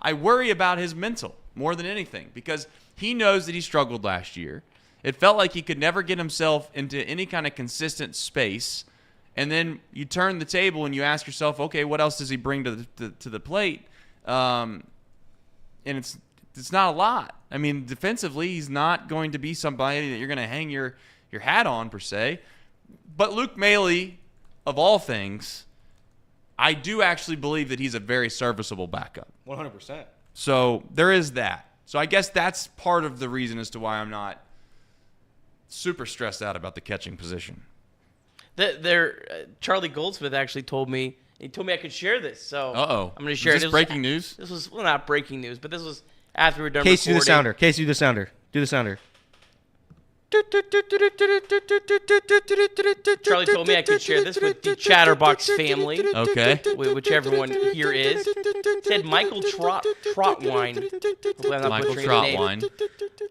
[SPEAKER 2] I worry about his mental more than anything because he knows that he struggled last year. It felt like he could never get himself into any kind of consistent space. And then you turn the table and you ask yourself, okay, what else does he bring to the plate? And it's not a lot. I mean, defensively, he's not going to be somebody that you're going to hang your hat on per se. But Luke Maile, of all things, I do actually believe that he's a very serviceable backup.
[SPEAKER 3] 100%.
[SPEAKER 2] So there is that. So I guess that's part of the reason as to why I'm not super stressed out about the catching position.
[SPEAKER 5] Charlie Goldsmith actually told me I could share this. So I'm going to share
[SPEAKER 2] Is this breaking news?
[SPEAKER 5] This was not breaking news, but this was after we were done
[SPEAKER 3] Casey,
[SPEAKER 5] recording.
[SPEAKER 3] do the sounder. Casey, do the sounder. Do the sounder.
[SPEAKER 5] Charlie told me I could share this with the Chatterbox family.
[SPEAKER 2] Okay.
[SPEAKER 5] Whichever one here is. Said Michael Trotwine.
[SPEAKER 2] Michael Trotwine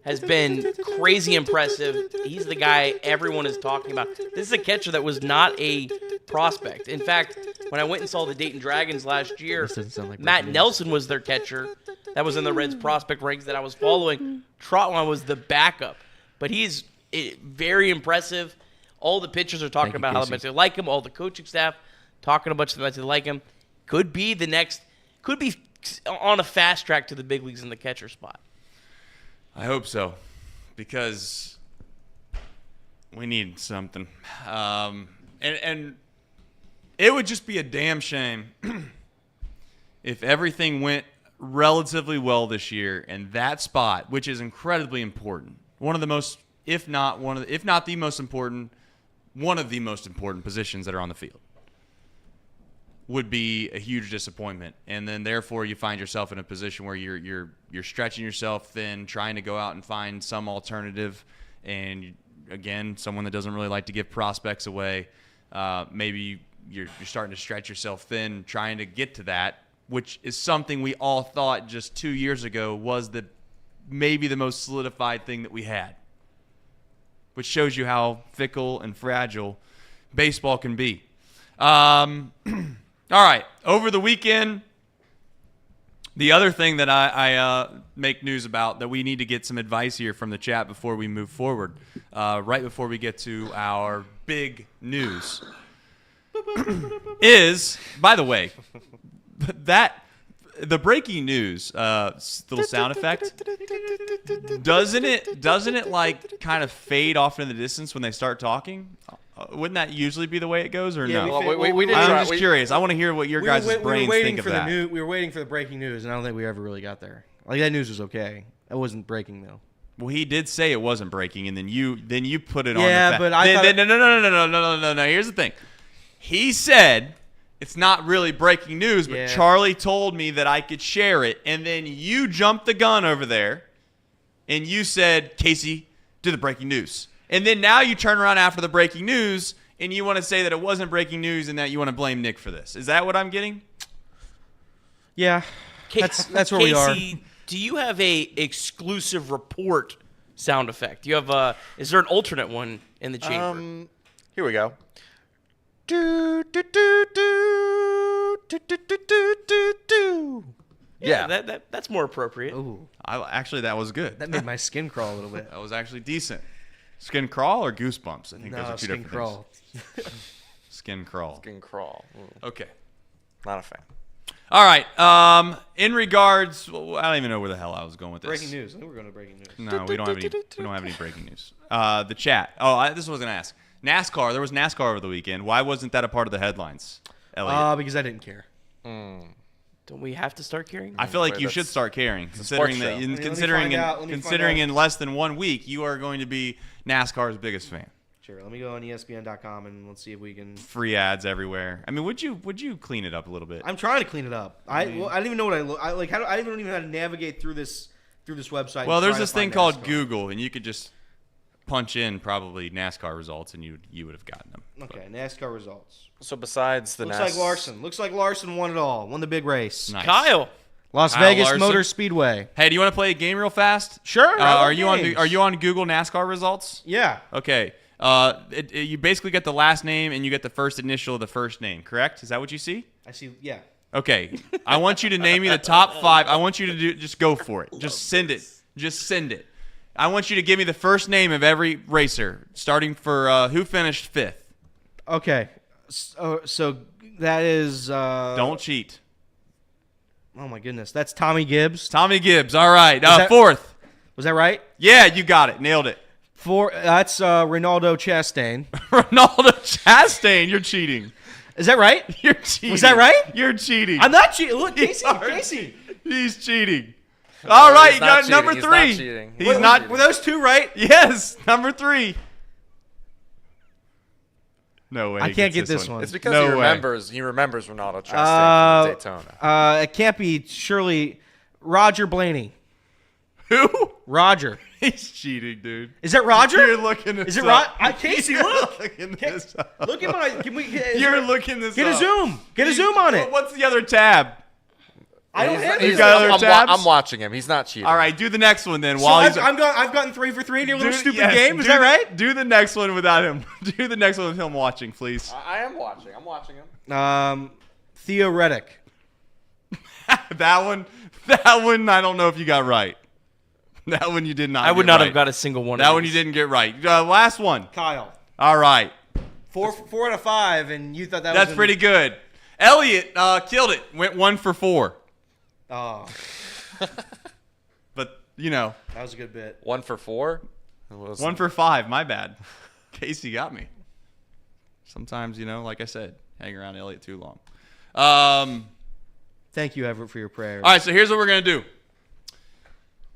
[SPEAKER 5] has been crazy impressive. He's the guy everyone is talking about. This is a catcher that was not a prospect. In fact, when I went and saw the Dayton Dragons last year, Matt Nelson was their catcher. That was in the Reds prospect ranks that I was following. Trotwine was the backup. But he's very impressive. All the pitchers are talking about how much they like him. All the coaching staff talking about how much they like him. Could be on a fast track to the big leagues in the catcher spot.
[SPEAKER 2] I hope so, because we need something. And it would just be a damn shame if everything went relatively well this year and that spot, which is incredibly important, one of the most, if not the most important, one of the most important positions that are on the field, would be a huge disappointment. And then therefore you find yourself in a position where you're stretching yourself thin, trying to go out and find some alternative. And again, someone that doesn't really like to give prospects away. Maybe you're starting to stretch yourself thin, trying to get to that, which is something we all thought just 2 years ago was maybe the most solidified thing that we had, which shows you how fickle and fragile baseball can be. All right, over the weekend, the other thing that I make news about that we need to get some advice here from the chat before we move forward, right before we get to our big news, is, by the way, the breaking news little sound effect, doesn't it like kind of fade off in the distance when they start talking? Wouldn't that usually be the way it goes, or no?
[SPEAKER 4] We did
[SPEAKER 2] I'm
[SPEAKER 4] try.
[SPEAKER 2] just curious. I want to hear what your guys' brains think of that.
[SPEAKER 3] We were waiting for the breaking news, and I don't think we ever really got there. Like, that news was okay. It wasn't breaking though.
[SPEAKER 2] Well, he did say it wasn't breaking, and then you put it on.
[SPEAKER 3] Yeah, but I thought
[SPEAKER 2] no. Here's the thing. He said it's not really breaking news, but Charlie told me that I could share it, and then you jumped the gun over there, and you said, Casey, do the breaking news. And then now you turn around after the breaking news, and you want to say that it wasn't breaking news and that you want to blame Nick for this. Is that what I'm getting?
[SPEAKER 3] Yeah, that's where we are.
[SPEAKER 5] Casey, do you have a exclusive report sound effect? Do you have is there an alternate one in the chamber?
[SPEAKER 4] Here we go.
[SPEAKER 5] Yeah, that's more appropriate.
[SPEAKER 3] Ooh,
[SPEAKER 2] Actually, that was good.
[SPEAKER 3] that made my skin crawl a little bit.
[SPEAKER 2] That was actually decent. Skin crawl or goosebumps? I think those are two
[SPEAKER 3] skin
[SPEAKER 2] different
[SPEAKER 3] crawl.
[SPEAKER 2] things. Skin crawl.
[SPEAKER 4] Skin crawl.
[SPEAKER 2] Okay.
[SPEAKER 4] Not a fan.
[SPEAKER 2] All right. In regards, I don't even know where the hell I was going with this.
[SPEAKER 3] Breaking news. I think we're going to breaking news.
[SPEAKER 2] No, we don't have any breaking news. The chat. This was going to ask. NASCAR. There was NASCAR over the weekend. Why wasn't that a part of the headlines, Elliot?
[SPEAKER 3] Because I didn't care.
[SPEAKER 5] Don't we have to start caring?
[SPEAKER 2] I feel like
[SPEAKER 4] Wait,
[SPEAKER 2] you
[SPEAKER 4] that's-
[SPEAKER 2] should start caring,
[SPEAKER 4] sports
[SPEAKER 2] considering that
[SPEAKER 4] show.
[SPEAKER 2] in,
[SPEAKER 3] Let me
[SPEAKER 2] considering
[SPEAKER 3] find
[SPEAKER 2] in,
[SPEAKER 3] out, let me find
[SPEAKER 2] considering
[SPEAKER 3] out.
[SPEAKER 2] in less than 1 week you are going to be NASCAR's biggest fan.
[SPEAKER 3] Sure. Let me go on ESPN.com and let's see if we can.
[SPEAKER 2] Free ads everywhere. I mean, would you clean it up a little bit?
[SPEAKER 3] I'm trying to clean it up. I don't even know what I look. I like. I don't even know how to navigate through this website.
[SPEAKER 2] Well,
[SPEAKER 3] and
[SPEAKER 2] there's
[SPEAKER 3] try to
[SPEAKER 2] this thing
[SPEAKER 3] find
[SPEAKER 2] called
[SPEAKER 3] NASCAR.
[SPEAKER 2] Google, and you could just punch in probably NASCAR results, and you would have gotten them.
[SPEAKER 3] Okay, NASCAR results.
[SPEAKER 4] So besides the
[SPEAKER 3] Looks like Larson won it all. Won the big race.
[SPEAKER 2] Nice.
[SPEAKER 5] Kyle.
[SPEAKER 3] Las
[SPEAKER 2] Kyle
[SPEAKER 3] Vegas
[SPEAKER 2] Larson.
[SPEAKER 3] Motor Speedway.
[SPEAKER 2] Hey, do you want to play a game real fast?
[SPEAKER 3] Sure. I love
[SPEAKER 2] Are you
[SPEAKER 3] games.
[SPEAKER 2] on Google NASCAR results?
[SPEAKER 3] Yeah.
[SPEAKER 2] Okay. You basically get the last name and you get the first initial of the first name, correct? Is that what you see?
[SPEAKER 3] I see. Yeah.
[SPEAKER 2] Okay. I want you to name me the top 5. I want you to just go for it. Just send it. Just send it. I want you to give me the first name of every racer, starting for who finished 5th.
[SPEAKER 3] Okay. So that is.
[SPEAKER 2] Don't cheat.
[SPEAKER 3] Oh my goodness, that's Tommy Gibbs.
[SPEAKER 2] Tommy Gibbs. All right.
[SPEAKER 3] that-
[SPEAKER 2] 4th.
[SPEAKER 3] Was that right?
[SPEAKER 2] Yeah, you got it. Nailed it.
[SPEAKER 3] That's Ronaldo Chastain.
[SPEAKER 2] Ronaldo Chastain. You're cheating.
[SPEAKER 3] Is that right?
[SPEAKER 2] You're cheating.
[SPEAKER 3] Was that right?
[SPEAKER 2] You're cheating.
[SPEAKER 3] I'm not cheating. Look, Casey.
[SPEAKER 2] are.
[SPEAKER 3] Casey.
[SPEAKER 2] He's cheating. All right, you
[SPEAKER 4] not
[SPEAKER 2] got
[SPEAKER 4] cheating.
[SPEAKER 2] number
[SPEAKER 4] He's
[SPEAKER 2] 3.
[SPEAKER 4] not cheating.
[SPEAKER 2] He's
[SPEAKER 3] Were-
[SPEAKER 2] not.
[SPEAKER 3] Were those two right?
[SPEAKER 2] Yes, number 3. No way.
[SPEAKER 3] I
[SPEAKER 2] he
[SPEAKER 3] can't
[SPEAKER 2] gets
[SPEAKER 3] get this one.
[SPEAKER 4] It's because
[SPEAKER 2] No
[SPEAKER 4] he
[SPEAKER 2] way.
[SPEAKER 4] remembers. He remembers Ronaldo Chastain from Daytona.
[SPEAKER 3] It can't be surely Roger Blaney.
[SPEAKER 2] Who?
[SPEAKER 3] Roger.
[SPEAKER 2] He's cheating, dude.
[SPEAKER 3] Is that Roger?
[SPEAKER 2] You're looking this
[SPEAKER 3] Is it
[SPEAKER 2] up.
[SPEAKER 3] Casey,
[SPEAKER 2] You're
[SPEAKER 3] look.
[SPEAKER 2] looking this up.
[SPEAKER 3] Look at my. Can we get,
[SPEAKER 2] You're looking this
[SPEAKER 3] get
[SPEAKER 2] up.
[SPEAKER 3] a zoom? Get a zoom on it.
[SPEAKER 2] What's the other tab?
[SPEAKER 3] I don't have
[SPEAKER 2] he's
[SPEAKER 3] it.
[SPEAKER 2] got other tabs?
[SPEAKER 4] I'm watching him. He's not cheating.
[SPEAKER 2] All right, do the next one then.
[SPEAKER 3] So
[SPEAKER 2] While he's
[SPEAKER 3] I've gotten 3 for 3 in your little
[SPEAKER 2] do-
[SPEAKER 3] stupid
[SPEAKER 2] yes,
[SPEAKER 3] game. Is
[SPEAKER 2] do
[SPEAKER 3] that
[SPEAKER 2] the-
[SPEAKER 3] right?
[SPEAKER 2] Do the next one without him. Do the next one with him watching, please.
[SPEAKER 4] I am watching. I'm watching him.
[SPEAKER 3] Theo Reddick.
[SPEAKER 2] That one, I don't know if you got right. That one you did not.
[SPEAKER 5] I would
[SPEAKER 2] get
[SPEAKER 5] not
[SPEAKER 2] right.
[SPEAKER 5] have got a single one.
[SPEAKER 2] That
[SPEAKER 5] of
[SPEAKER 2] one you
[SPEAKER 5] these.
[SPEAKER 2] didn't get right. Last one.
[SPEAKER 3] Kyle.
[SPEAKER 2] All right.
[SPEAKER 3] 4 out of 5, and you thought that
[SPEAKER 2] That's
[SPEAKER 3] was
[SPEAKER 2] pretty good. Elliot killed it. Went 1 for 4.
[SPEAKER 3] Oh,
[SPEAKER 2] But, you know,
[SPEAKER 3] that was a good bit.
[SPEAKER 4] 1 for 4.
[SPEAKER 2] 1 for 5. My bad. Casey got me. Sometimes, you know, like I said, hang around Elliot too long.
[SPEAKER 3] Thank you, Everett, for your prayers.
[SPEAKER 2] All right, so here's what we're going to do.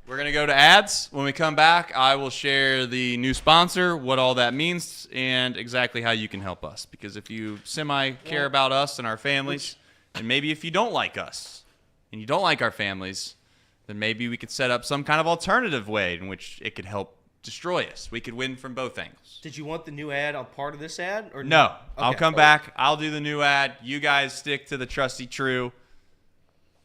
[SPEAKER 2] We're going to go to ads. When we come back, I will share the new sponsor, what all that means, and exactly how you can help us. Because if you care about us and our families, and maybe if you don't like us and you don't like our families, then maybe we could set up some kind of alternative way in which it could help destroy us. We could win from both angles.
[SPEAKER 3] Did you want the new ad on part of this ad? Or
[SPEAKER 2] No, I'll
[SPEAKER 3] Okay.
[SPEAKER 2] come back. I'll do the new ad. You guys stick to the trusty true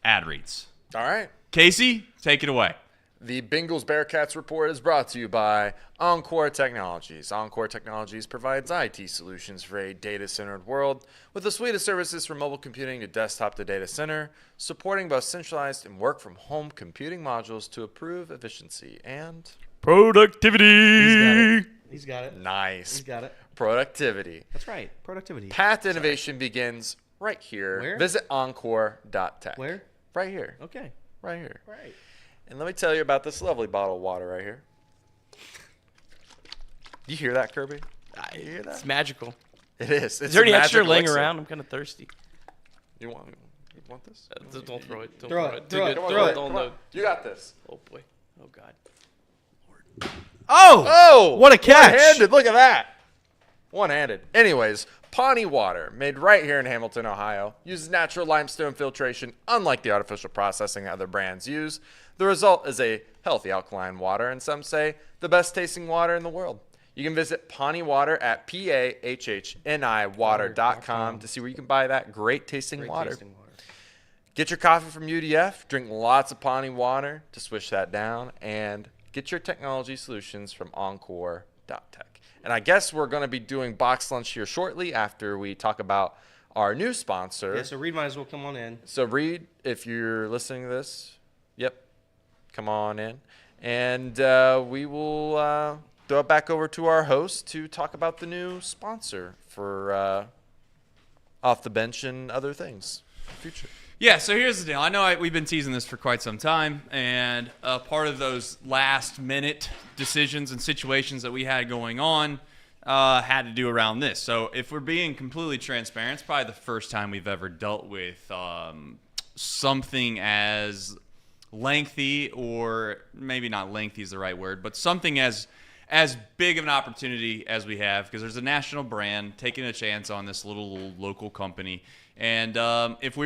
[SPEAKER 2] ad reads.
[SPEAKER 4] All right.
[SPEAKER 2] Casey, take it away.
[SPEAKER 4] The Bengals Bearcats report is brought to you by Encore Technologies. Encore Technologies provides IT solutions for a data-centered world with a suite of services from mobile computing to desktop to data center, supporting both centralized and work-from-home computing modules to improve efficiency and
[SPEAKER 5] Productivity.
[SPEAKER 3] He's got it.
[SPEAKER 4] nice
[SPEAKER 3] He's got it.
[SPEAKER 4] productivity.
[SPEAKER 3] That's right. Productivity.
[SPEAKER 4] Path to innovation begins right here.
[SPEAKER 3] Where?
[SPEAKER 4] Visit encore.tech.
[SPEAKER 3] Where?
[SPEAKER 4] Right here.
[SPEAKER 3] Okay.
[SPEAKER 4] Right here.
[SPEAKER 3] Right.
[SPEAKER 4] And let me tell you about this lovely bottle of water right here. You hear that, Kirby? You hear that?
[SPEAKER 5] It's magical.
[SPEAKER 4] It is. It's
[SPEAKER 5] Is there
[SPEAKER 4] a
[SPEAKER 5] any extra
[SPEAKER 4] magic
[SPEAKER 5] laying
[SPEAKER 4] elixir.
[SPEAKER 5] around? I'm kind of thirsty.
[SPEAKER 4] You want this?
[SPEAKER 5] Don't throw it. Don't
[SPEAKER 3] Throw
[SPEAKER 5] throw
[SPEAKER 3] it.
[SPEAKER 5] it.
[SPEAKER 3] Throw it.
[SPEAKER 5] Dude,
[SPEAKER 3] Throw it.
[SPEAKER 5] don't
[SPEAKER 4] Come on.
[SPEAKER 5] look.
[SPEAKER 4] You got this.
[SPEAKER 5] Oh boy. Oh god.
[SPEAKER 3] Oh!
[SPEAKER 4] Oh!
[SPEAKER 3] What a catch.
[SPEAKER 4] One-handed. Look at that. One-handed. Anyways, Pawnee Water, made right here in Hamilton, Ohio, uses natural limestone filtration, unlike the artificial processing that other brands use. The result is a healthy alkaline water, and some say the best tasting water in the world. You can visit Pawnee Water at PAHHNIwater.com to see where you can buy that great tasting water.
[SPEAKER 3] Tasting water.
[SPEAKER 4] Get your coffee from UDF, drink lots of Pawnee Water to swish that down, and get your technology solutions from Encore.tech. And I guess we're going to be doing box lunch here shortly after we talk about our new sponsor.
[SPEAKER 3] Yeah, so Reed might as well come on in.
[SPEAKER 4] So Reed, if you're listening to this, yep, come on in. And we will throw it back over to our host to talk about the new sponsor for Off the Bench and other things in the future.
[SPEAKER 2] Yeah, so here's the deal. I know we've been teasing this for quite some time, and part of those last-minute decisions and situations that we had going on had to do around this. So if we're being completely transparent, it's probably the first time we've ever dealt with something as lengthy, or maybe not lengthy is the right word, but something as big of an opportunity as we have, because there's a national brand taking a chance on this little local company. And if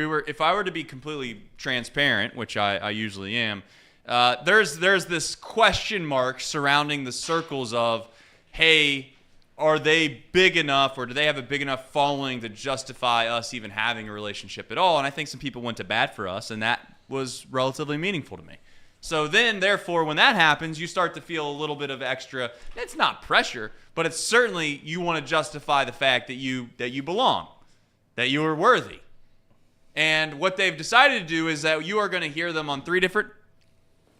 [SPEAKER 2] I were to be completely transparent, which I usually am, there's this question mark surrounding the circles of, hey, are they big enough, or do they have a big enough following to justify us even having a relationship at all? And I think some people went to bat for us, and that was relatively meaningful to me. So then, therefore, when that happens, you start to feel a little bit of extra, it's not pressure, but it's certainly, you want to justify the fact that you belong, that you are worthy. And what they've decided to do is that you are going to hear them on 3 different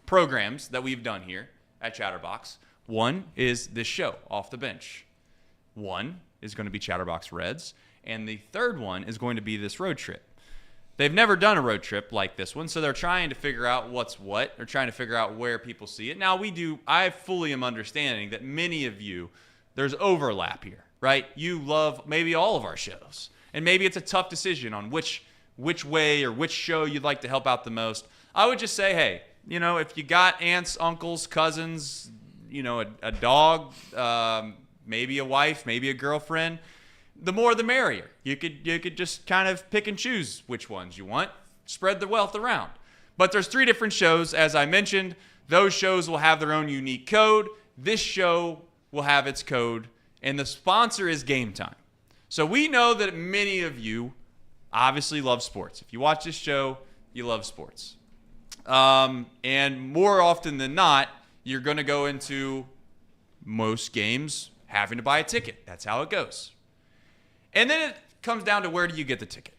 [SPEAKER 2] programs that we've done here at Chatterbox. One is this show, Off the Bench. One is going to be Chatterbox Reds. And the third one is going to be this road trip. They've never done a road trip like this one, so they're trying to figure out what's what. They're trying to figure out where people see it. Now, I fully am understanding that many of you, there's overlap here, right? You love maybe all of our shows. And maybe it's a tough decision on which way or which show you'd like to help out the most. I would just say, hey, if you got aunts, uncles, cousins, a dog, maybe a wife, maybe a girlfriend, the more the merrier. You could just kind of pick and choose which ones you want. Spread the wealth around. But there's 3 different shows, as I mentioned. Those shows will have their own unique code. This show will have its code, and the sponsor is Game Time. So we know that many of you obviously love sports. If you watch this show, you love sports. And more often than not, you're going to go into most games having to buy a ticket. That's how it goes. And then it comes down to, where do you get the ticket?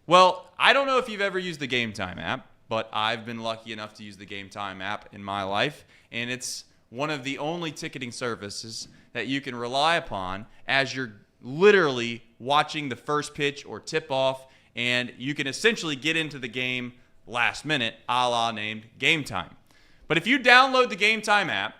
[SPEAKER 2] Well, I don't know if you've ever used the Game Time app, but I've been lucky enough to use the Game Time app in my life, and it's one of the only ticketing services that you can rely upon as you're literally watching the first pitch or tip off, and you can essentially get into the game last minute, a la named Game Time. But if you download the Game Time app,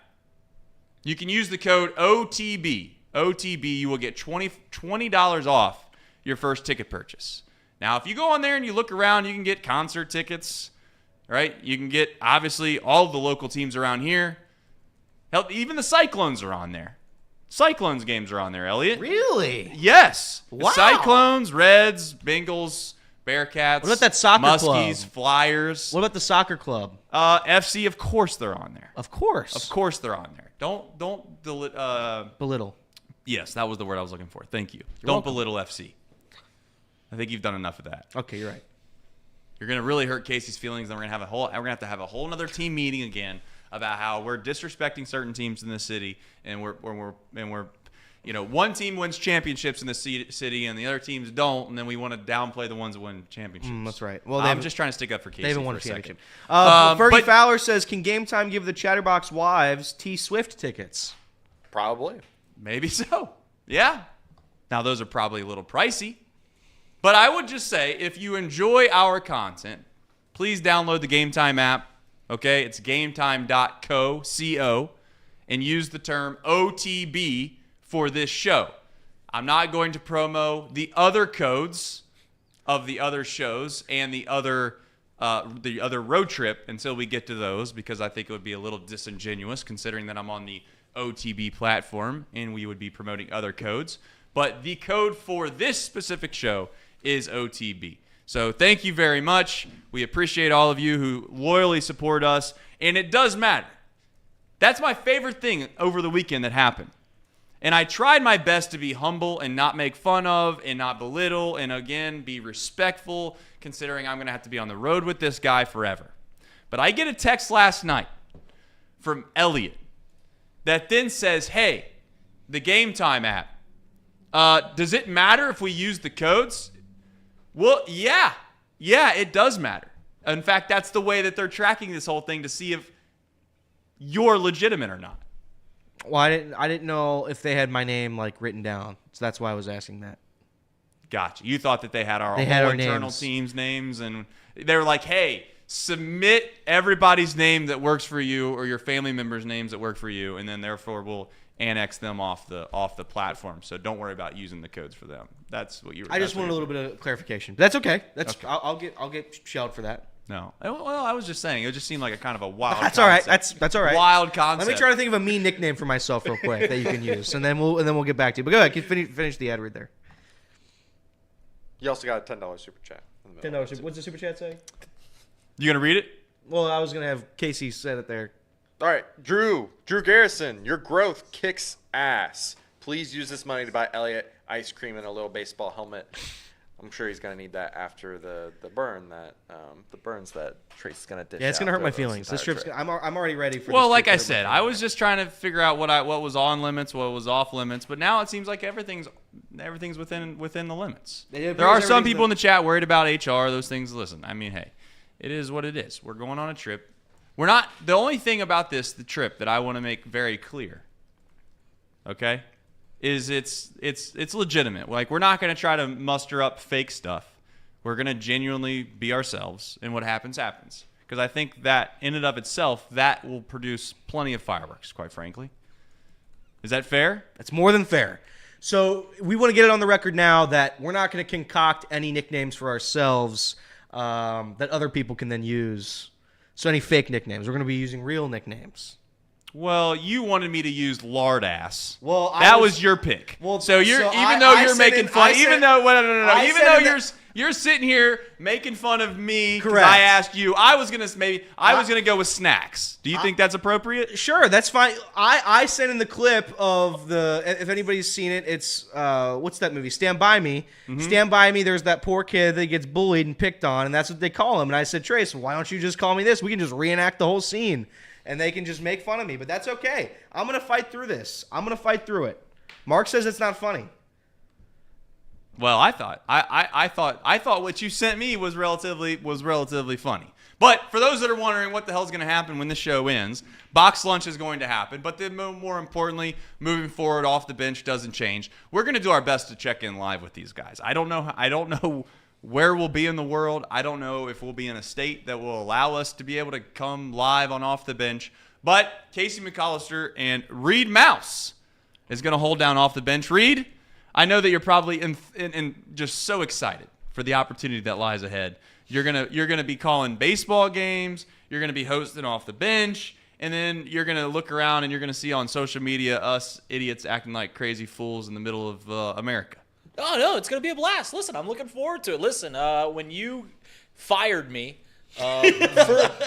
[SPEAKER 2] you can use the code OTB. OTB, you will get $20 off your first ticket purchase. Now, if you go on there and you look around, you can get concert tickets, right? You can get, obviously, all of the local teams around here. Hell, even the Cyclones are on there. Cyclones games are on there, Elliot.
[SPEAKER 8] Really?
[SPEAKER 2] Yes.
[SPEAKER 8] Wow.
[SPEAKER 2] Cyclones, Reds, Bengals, Bearcats.
[SPEAKER 8] What about that soccer
[SPEAKER 2] Muskies,
[SPEAKER 8] club?
[SPEAKER 2] Flyers.
[SPEAKER 8] What about the soccer club?
[SPEAKER 2] FC, of course they're on there.
[SPEAKER 8] Of course.
[SPEAKER 2] Of course they're on there. Don't
[SPEAKER 8] belittle.
[SPEAKER 2] Yes, that was the word I was looking for. Thank you.
[SPEAKER 8] You're
[SPEAKER 2] Don't
[SPEAKER 8] welcome.
[SPEAKER 2] belittle FC. I think you've done enough of that.
[SPEAKER 8] Okay, you're right.
[SPEAKER 2] You're gonna really hurt Casey's feelings, and we're gonna have to have a whole another team meeting again about how we're disrespecting certain teams in the city, and we're one team wins championships in the city and the other teams don't, and then we want to downplay the ones that win championships.
[SPEAKER 3] That's right. Well,
[SPEAKER 2] I'm just trying to stick up for Casey.
[SPEAKER 3] They haven't won
[SPEAKER 2] for
[SPEAKER 3] a
[SPEAKER 2] a second.
[SPEAKER 3] championship.
[SPEAKER 2] But
[SPEAKER 3] Fergie Fowler says, can Game Time give the Chatterbox wives T Swift tickets?
[SPEAKER 4] Probably.
[SPEAKER 2] Maybe so. Yeah. Now, those are probably a little pricey. But I would just say, if you enjoy our content, please download the Game Time app. Okay? It's gametime.co, and use the term OTB for this show. I'm not going to promo the other codes of the other shows and the other road trip until we get to those, because I think it would be a little disingenuous considering that I'm on the OTB platform and we would be promoting other codes. But the code for this specific show is OTB. So thank you very much. We appreciate all of you who loyally support us, and it does matter. That's my favorite thing over the weekend that happened. And I tried my best to be humble and not make fun of and not belittle and, again, be respectful, considering I'm going to have to be on the road with this guy forever. But I get a text last night from Elliot that then says, hey, the Game Time app, does it matter if we use the codes? Well, yeah, it does matter. In fact, that's the way that they're tracking this whole thing, to see if you're legitimate or not.
[SPEAKER 3] Well, I didn't know if they had my name written down, so that's why I was asking that.
[SPEAKER 2] Gotcha. You thought that they had our
[SPEAKER 3] our
[SPEAKER 2] internal
[SPEAKER 3] names.
[SPEAKER 2] teams' names, and they were like, hey, submit everybody's name that works for you or your family members' names that work for you, and then therefore we'll annex them off the platform. So don't worry about using the codes for them. That's what you were.
[SPEAKER 3] I just wanted a little bit of clarification. That's okay. That's
[SPEAKER 2] Okay.
[SPEAKER 3] I'll get shelled for that.
[SPEAKER 2] No. Well, I was just saying. It just seemed like a kind of a wild.
[SPEAKER 3] That's all right.
[SPEAKER 2] concept.
[SPEAKER 3] That's all right.
[SPEAKER 2] Wild concept.
[SPEAKER 3] Let me try to think of a mean nickname for myself real quick that you can use, and then we'll get back to you. But go ahead, finish the ad read there.
[SPEAKER 4] You also got a $10 super chat.
[SPEAKER 3] $10. What's the super chat say?
[SPEAKER 2] You gonna read it?
[SPEAKER 3] Well, I was gonna have Casey said it there.
[SPEAKER 4] All right, Drew Garrison, your growth kicks ass. Please use this money to buy Elliot ice cream and a little baseball helmet. I'm sure he's gonna need that after the burns that Trace is gonna dish.
[SPEAKER 3] Yeah, it's gonna
[SPEAKER 4] out
[SPEAKER 3] hurt my
[SPEAKER 4] throughout
[SPEAKER 3] feelings. This trip's.
[SPEAKER 4] trip.
[SPEAKER 3] I'm already ready for.
[SPEAKER 2] Well,
[SPEAKER 3] this
[SPEAKER 2] like
[SPEAKER 3] trip
[SPEAKER 2] I
[SPEAKER 3] to hurt
[SPEAKER 2] said,
[SPEAKER 3] my
[SPEAKER 2] I
[SPEAKER 3] feelings.
[SPEAKER 2] was just trying to figure out what was on limits, what was off limits. But now it seems like everything's within the limits.
[SPEAKER 3] It
[SPEAKER 2] There are
[SPEAKER 3] appears
[SPEAKER 2] some
[SPEAKER 3] everything's
[SPEAKER 2] people in the chat worried about HR. Those things. Listen, I mean, hey, it is what it is. We're going on a trip. We're not. The only thing about the trip that I want to make very clear, okay, is it's legitimate. Like, we're not going to try to muster up fake stuff. We're going to genuinely be ourselves, and what happens, happens. Because I think that, in and of itself, that will produce plenty of fireworks, quite frankly. Is that fair?
[SPEAKER 3] That's more than fair. So we want to get it on the record now that we're not going to concoct any nicknames for ourselves that other people can then use. So any fake nicknames. We're going to be using real nicknames.
[SPEAKER 2] Well, you wanted me to use lard ass.
[SPEAKER 3] Well,
[SPEAKER 2] that was your pick.
[SPEAKER 3] Well,
[SPEAKER 2] so you're
[SPEAKER 3] so
[SPEAKER 2] even though
[SPEAKER 3] I
[SPEAKER 2] you're
[SPEAKER 3] said
[SPEAKER 2] making
[SPEAKER 3] it-
[SPEAKER 2] fun,
[SPEAKER 3] I said-
[SPEAKER 2] even though
[SPEAKER 3] I
[SPEAKER 2] even
[SPEAKER 3] said
[SPEAKER 2] though
[SPEAKER 3] it-
[SPEAKER 2] you're sitting here making fun of me because
[SPEAKER 3] Correct.
[SPEAKER 2] I asked you, I was gonna go with snacks. Do you think that's appropriate?
[SPEAKER 3] Sure, that's fine. I sent in the clip of the. If anybody's seen it, it's what's that movie? Stand By Me.
[SPEAKER 2] Mm-hmm.
[SPEAKER 3] Stand By Me. There's that poor kid that gets bullied and picked on, and that's what they call him. And I said, Trace, why don't you just call me this? We can just reenact the whole scene, and they can just make fun of me. But that's okay. I'm gonna fight through this. I'm gonna fight through it. Mark says it's not funny.
[SPEAKER 2] Well, I thought what you sent me was relatively funny. But for those that are wondering what the hell's going to happen when the show ends, box lunch is going to happen. But then more importantly, moving forward, off the bench doesn't change. We're going to do our best to check in live with these guys. I don't know where we'll be in the world. I don't know if we'll be in a state that will allow us to be able to come live on Off the Bench. But Casey McAllister and Reed Mouse is going to hold down Off the Bench. Reed, I know that you're probably in just so excited for the opportunity that lies ahead. You're gonna be calling baseball games. You're gonna be hosting Off the Bench, and then you're gonna look around and you're gonna see on social media us idiots acting like crazy fools in the middle of America.
[SPEAKER 9] Oh, no, it's going to be a blast. Listen, I'm looking forward to it. Listen, when you fired me,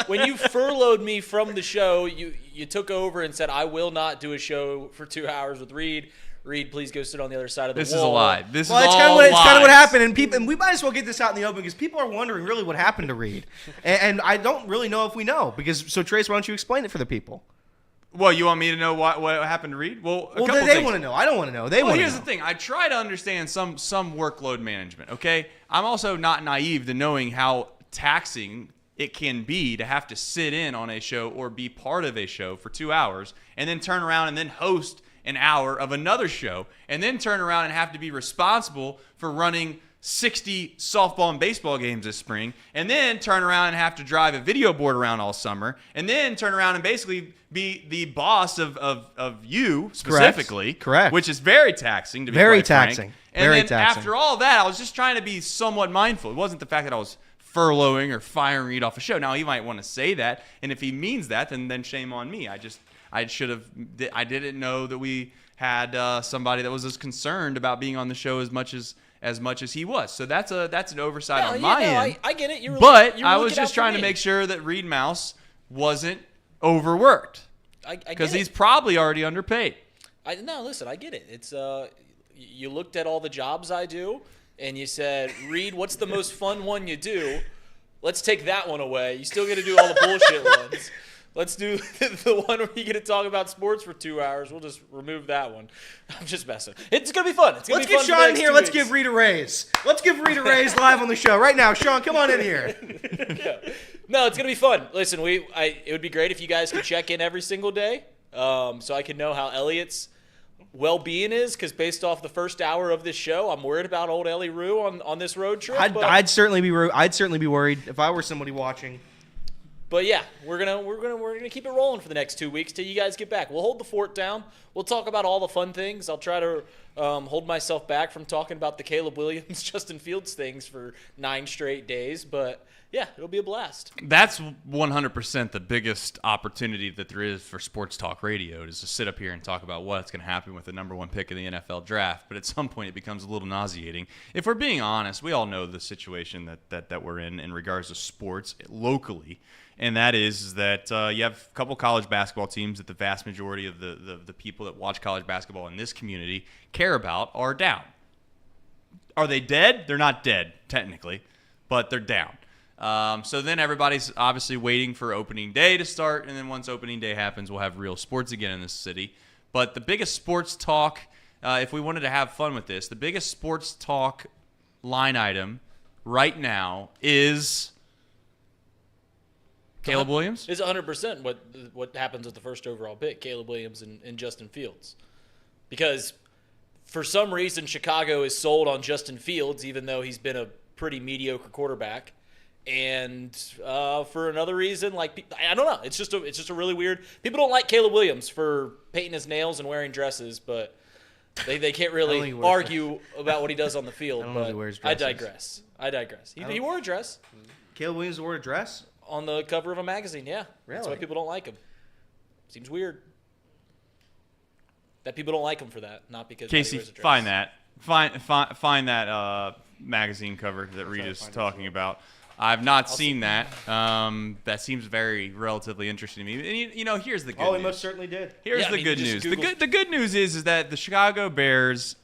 [SPEAKER 9] when you furloughed me from the show, you took over and said, I will not do a show for 2 hours with Reed. Reed, please go sit on the other side of the
[SPEAKER 2] This
[SPEAKER 9] wall.
[SPEAKER 2] is a lie. This
[SPEAKER 3] Well,
[SPEAKER 2] is
[SPEAKER 3] it's
[SPEAKER 2] all
[SPEAKER 3] kind of what
[SPEAKER 2] lies.
[SPEAKER 3] happened, and we might as well get this out in the open because people are wondering really what happened to Reed, and I don't really know if we know because. So Trace, why don't you explain it for the people?
[SPEAKER 2] Well, you want me to know what happened to Reed? Well, a couple
[SPEAKER 3] they
[SPEAKER 2] things.
[SPEAKER 3] want to know. I don't want to know. They
[SPEAKER 2] Well,
[SPEAKER 3] want to know.
[SPEAKER 2] here's the thing. I try to understand some workload management, okay? I'm also not naive to knowing how taxing it can be to have to sit in on a show or be part of a show for 2 hours and then turn around and then host an hour of another show and then turn around and have to be responsible for running 60 softball and baseball games this spring, and then turn around and have to drive a video board around all summer, and then turn around and basically be the boss of you specifically.
[SPEAKER 3] Correct.
[SPEAKER 2] Which is very taxing, to be
[SPEAKER 3] Very
[SPEAKER 2] quite frank.
[SPEAKER 3] taxing.
[SPEAKER 2] And
[SPEAKER 3] Very
[SPEAKER 2] then
[SPEAKER 3] taxing.
[SPEAKER 2] after all that, I was just trying to be somewhat mindful. It wasn't the fact that I was furloughing or firing Reed off a show. Now, he might want to say that, and if he means that, then shame on me. I didn't know that we had somebody that was as concerned about being on the show as much as he was. So that's an oversight on my end.
[SPEAKER 9] I get it.
[SPEAKER 2] But I was just trying to make sure that Reed Mouse wasn't overworked because he's probably already underpaid.
[SPEAKER 9] No, listen, I get it. It's you looked at all the jobs I do, and you said, Reed, what's the most fun one you do? Let's take that one away. You still got to do all the bullshit ones. Let's do the one where you get to talk about sports for 2 hours. We'll just remove that one. I'm just messing. It's going to be fun.
[SPEAKER 3] Let's get Sean in here. Let's give Reed a raise. Let's give Reed a raise live on the show right now. Sean, come on in here.
[SPEAKER 9] Yeah. No, it's going to be fun. Listen, it would be great if you guys could check in every single day so I can know how Elliot's well-being is, because based off the first hour of this show, I'm worried about old Ellie Rue on this road trip.
[SPEAKER 3] I'd certainly be worried if I were somebody watching.
[SPEAKER 9] But yeah, we're gonna keep it rolling for the next 2 weeks till you guys get back. We'll hold the fort down. We'll talk about all the fun things. I'll try to hold myself back from talking about the Caleb Williams, Justin Fields things for 9 straight days. But yeah, it'll be a blast.
[SPEAKER 2] That's 100% the biggest opportunity that there is for sports talk radio is to sit up here and talk about what's going to happen with the number 1 pick in the NFL draft. But at some point, it becomes a little nauseating. If we're being honest, we all know the situation that we're in regards to sports locally. And that is that you have a couple college basketball teams that the vast majority of the people that watch college basketball in this community care about are down. Are they dead? They're not dead, technically, but they're down. So then everybody's obviously waiting for opening day to start, and then once opening day happens, we'll have real sports again in this city. But the biggest sports talk, if we wanted to have fun with this, the biggest sports talk line item right now is Caleb Williams?
[SPEAKER 9] It's 100% what happens with the first overall pick, Caleb Williams and Justin Fields. Because for some reason, Chicago is sold on Justin Fields, even though he's been a pretty mediocre quarterback. And for another reason, like, I don't know. It's just a really weird. People don't like Caleb Williams for painting his nails and wearing dresses, but they can't really argue about what he does on the field. I digress. He wore a dress.
[SPEAKER 3] Caleb Williams wore a dress?
[SPEAKER 9] On the cover of a magazine, yeah.
[SPEAKER 3] Really?
[SPEAKER 9] That's why people don't like him. Seems weird. That people don't like him for that, not because
[SPEAKER 2] Casey,
[SPEAKER 9] he wears a dress.
[SPEAKER 2] find that. Find that magazine cover that Rita's talking about. I've not seen that. That seems relatively interesting to me. And here's the good news.
[SPEAKER 3] Oh, he most certainly did.
[SPEAKER 2] Here's the good news. The good news is that the Chicago Bears,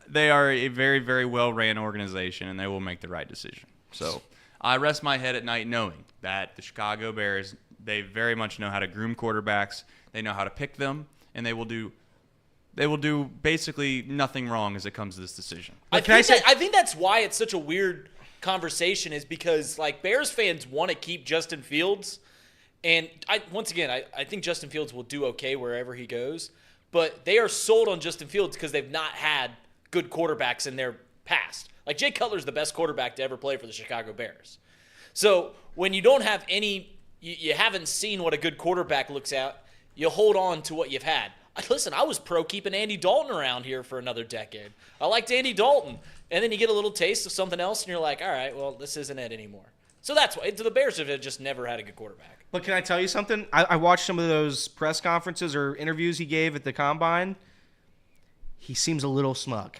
[SPEAKER 2] they are a very, very well-ran organization, and they will make the right decision. So I rest my head at night knowing that the Chicago Bears, they very much know how to groom quarterbacks. They know how to pick them, and they will do basically nothing wrong as it comes to this decision.
[SPEAKER 9] I think that's why it's such a weird conversation, is because like Bears fans want to keep Justin Fields, and I think Justin Fields will do okay wherever he goes, but they are sold on Justin Fields because they've not had good quarterbacks in their past. Like Jay Cutler's the best quarterback to ever play for the Chicago Bears. So when you don't have you haven't seen what a good quarterback looks at, you hold on to what you've had. Listen, I was pro keeping Andy Dalton around here for another decade. I liked Andy Dalton. And then you get a little taste of something else, and you're like, all right, well, this isn't it anymore. So that's why the Bears have just never had a good quarterback.
[SPEAKER 3] But can I tell you something? I watched some of those press conferences or interviews he gave at the Combine. He seems a little smug.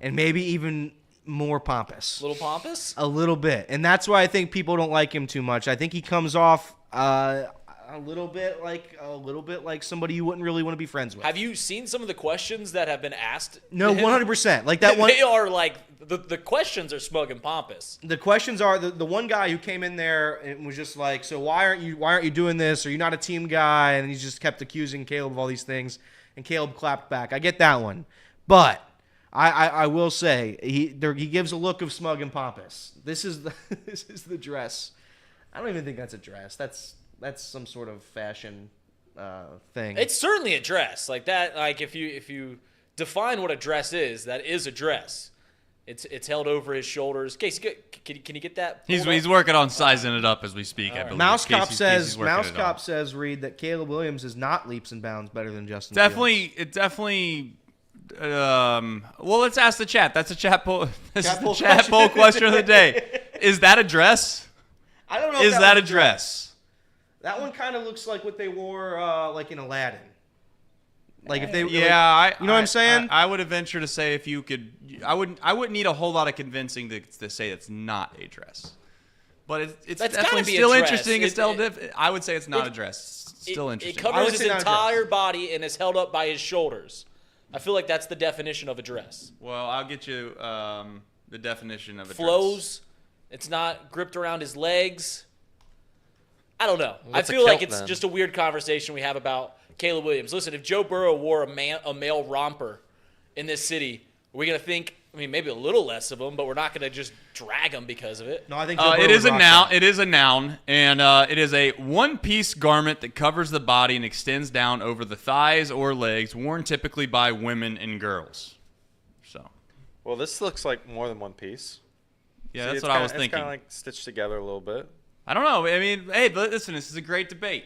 [SPEAKER 3] And maybe even more pompous.
[SPEAKER 9] A little pompous?
[SPEAKER 3] A little bit. And that's why I think people don't like him too much. I think he comes off a little bit like somebody you wouldn't really want to be friends with.
[SPEAKER 9] Have you seen some of the questions that have been asked?
[SPEAKER 3] No, 100%. Like that one.
[SPEAKER 9] They are like the questions are smug and pompous.
[SPEAKER 3] The questions are the one guy who came in there and was just like, so why aren't you doing this? Are you not a team guy? And he just kept accusing Caleb of all these things, and Caleb clapped back. I get that one, but I will say he gives a look of smug and pompous. This is the dress. I don't even think that's a dress. That's some sort of fashion thing.
[SPEAKER 9] It's certainly a dress. Like that. Like if you define what a dress is, that is a dress. It's held over his shoulders. Casey, can you get that?
[SPEAKER 2] He's working on sizing it up as we speak. I believe.
[SPEAKER 3] Mouse Cop says Reed that Caleb Williams is not leaps and bounds better than Justin.
[SPEAKER 2] Definitely. Well, let's ask the chat. That's a chat poll. This is the chat poll question of the day. Is that a dress?
[SPEAKER 3] I don't know.
[SPEAKER 2] Is that a dress?
[SPEAKER 3] That one kind of looks like what they wore, like in Aladdin. Like if they, you know what I'm saying?
[SPEAKER 2] I would venture to say if you could, I wouldn't need a whole lot of convincing to say it's not a dress. But it's definitely still interesting. I would say it's not a dress. It's still interesting.
[SPEAKER 9] It covers his entire body and is held up by his shoulders. I feel like that's the definition of a dress.
[SPEAKER 2] Well, I'll get you the definition of a dress.
[SPEAKER 9] Flows. It's not gripped around his legs. I don't know. I feel like it's just a weird conversation we have about Caleb Williams. Listen, if Joe Burrow wore a male romper in this city, are we going to think, maybe a little less of him, but we're not going to just drag him because of it?
[SPEAKER 3] No, I think
[SPEAKER 2] it is a noun. It is a noun, and it is a one-piece garment that covers the body and extends down over the thighs or legs, worn typically by women and girls. So,
[SPEAKER 4] well, this looks like more than one piece.
[SPEAKER 2] Yeah, that's what I was thinking.
[SPEAKER 4] It's kind of like stitched together a little bit.
[SPEAKER 2] I don't know. I mean, hey, listen, this is a great debate.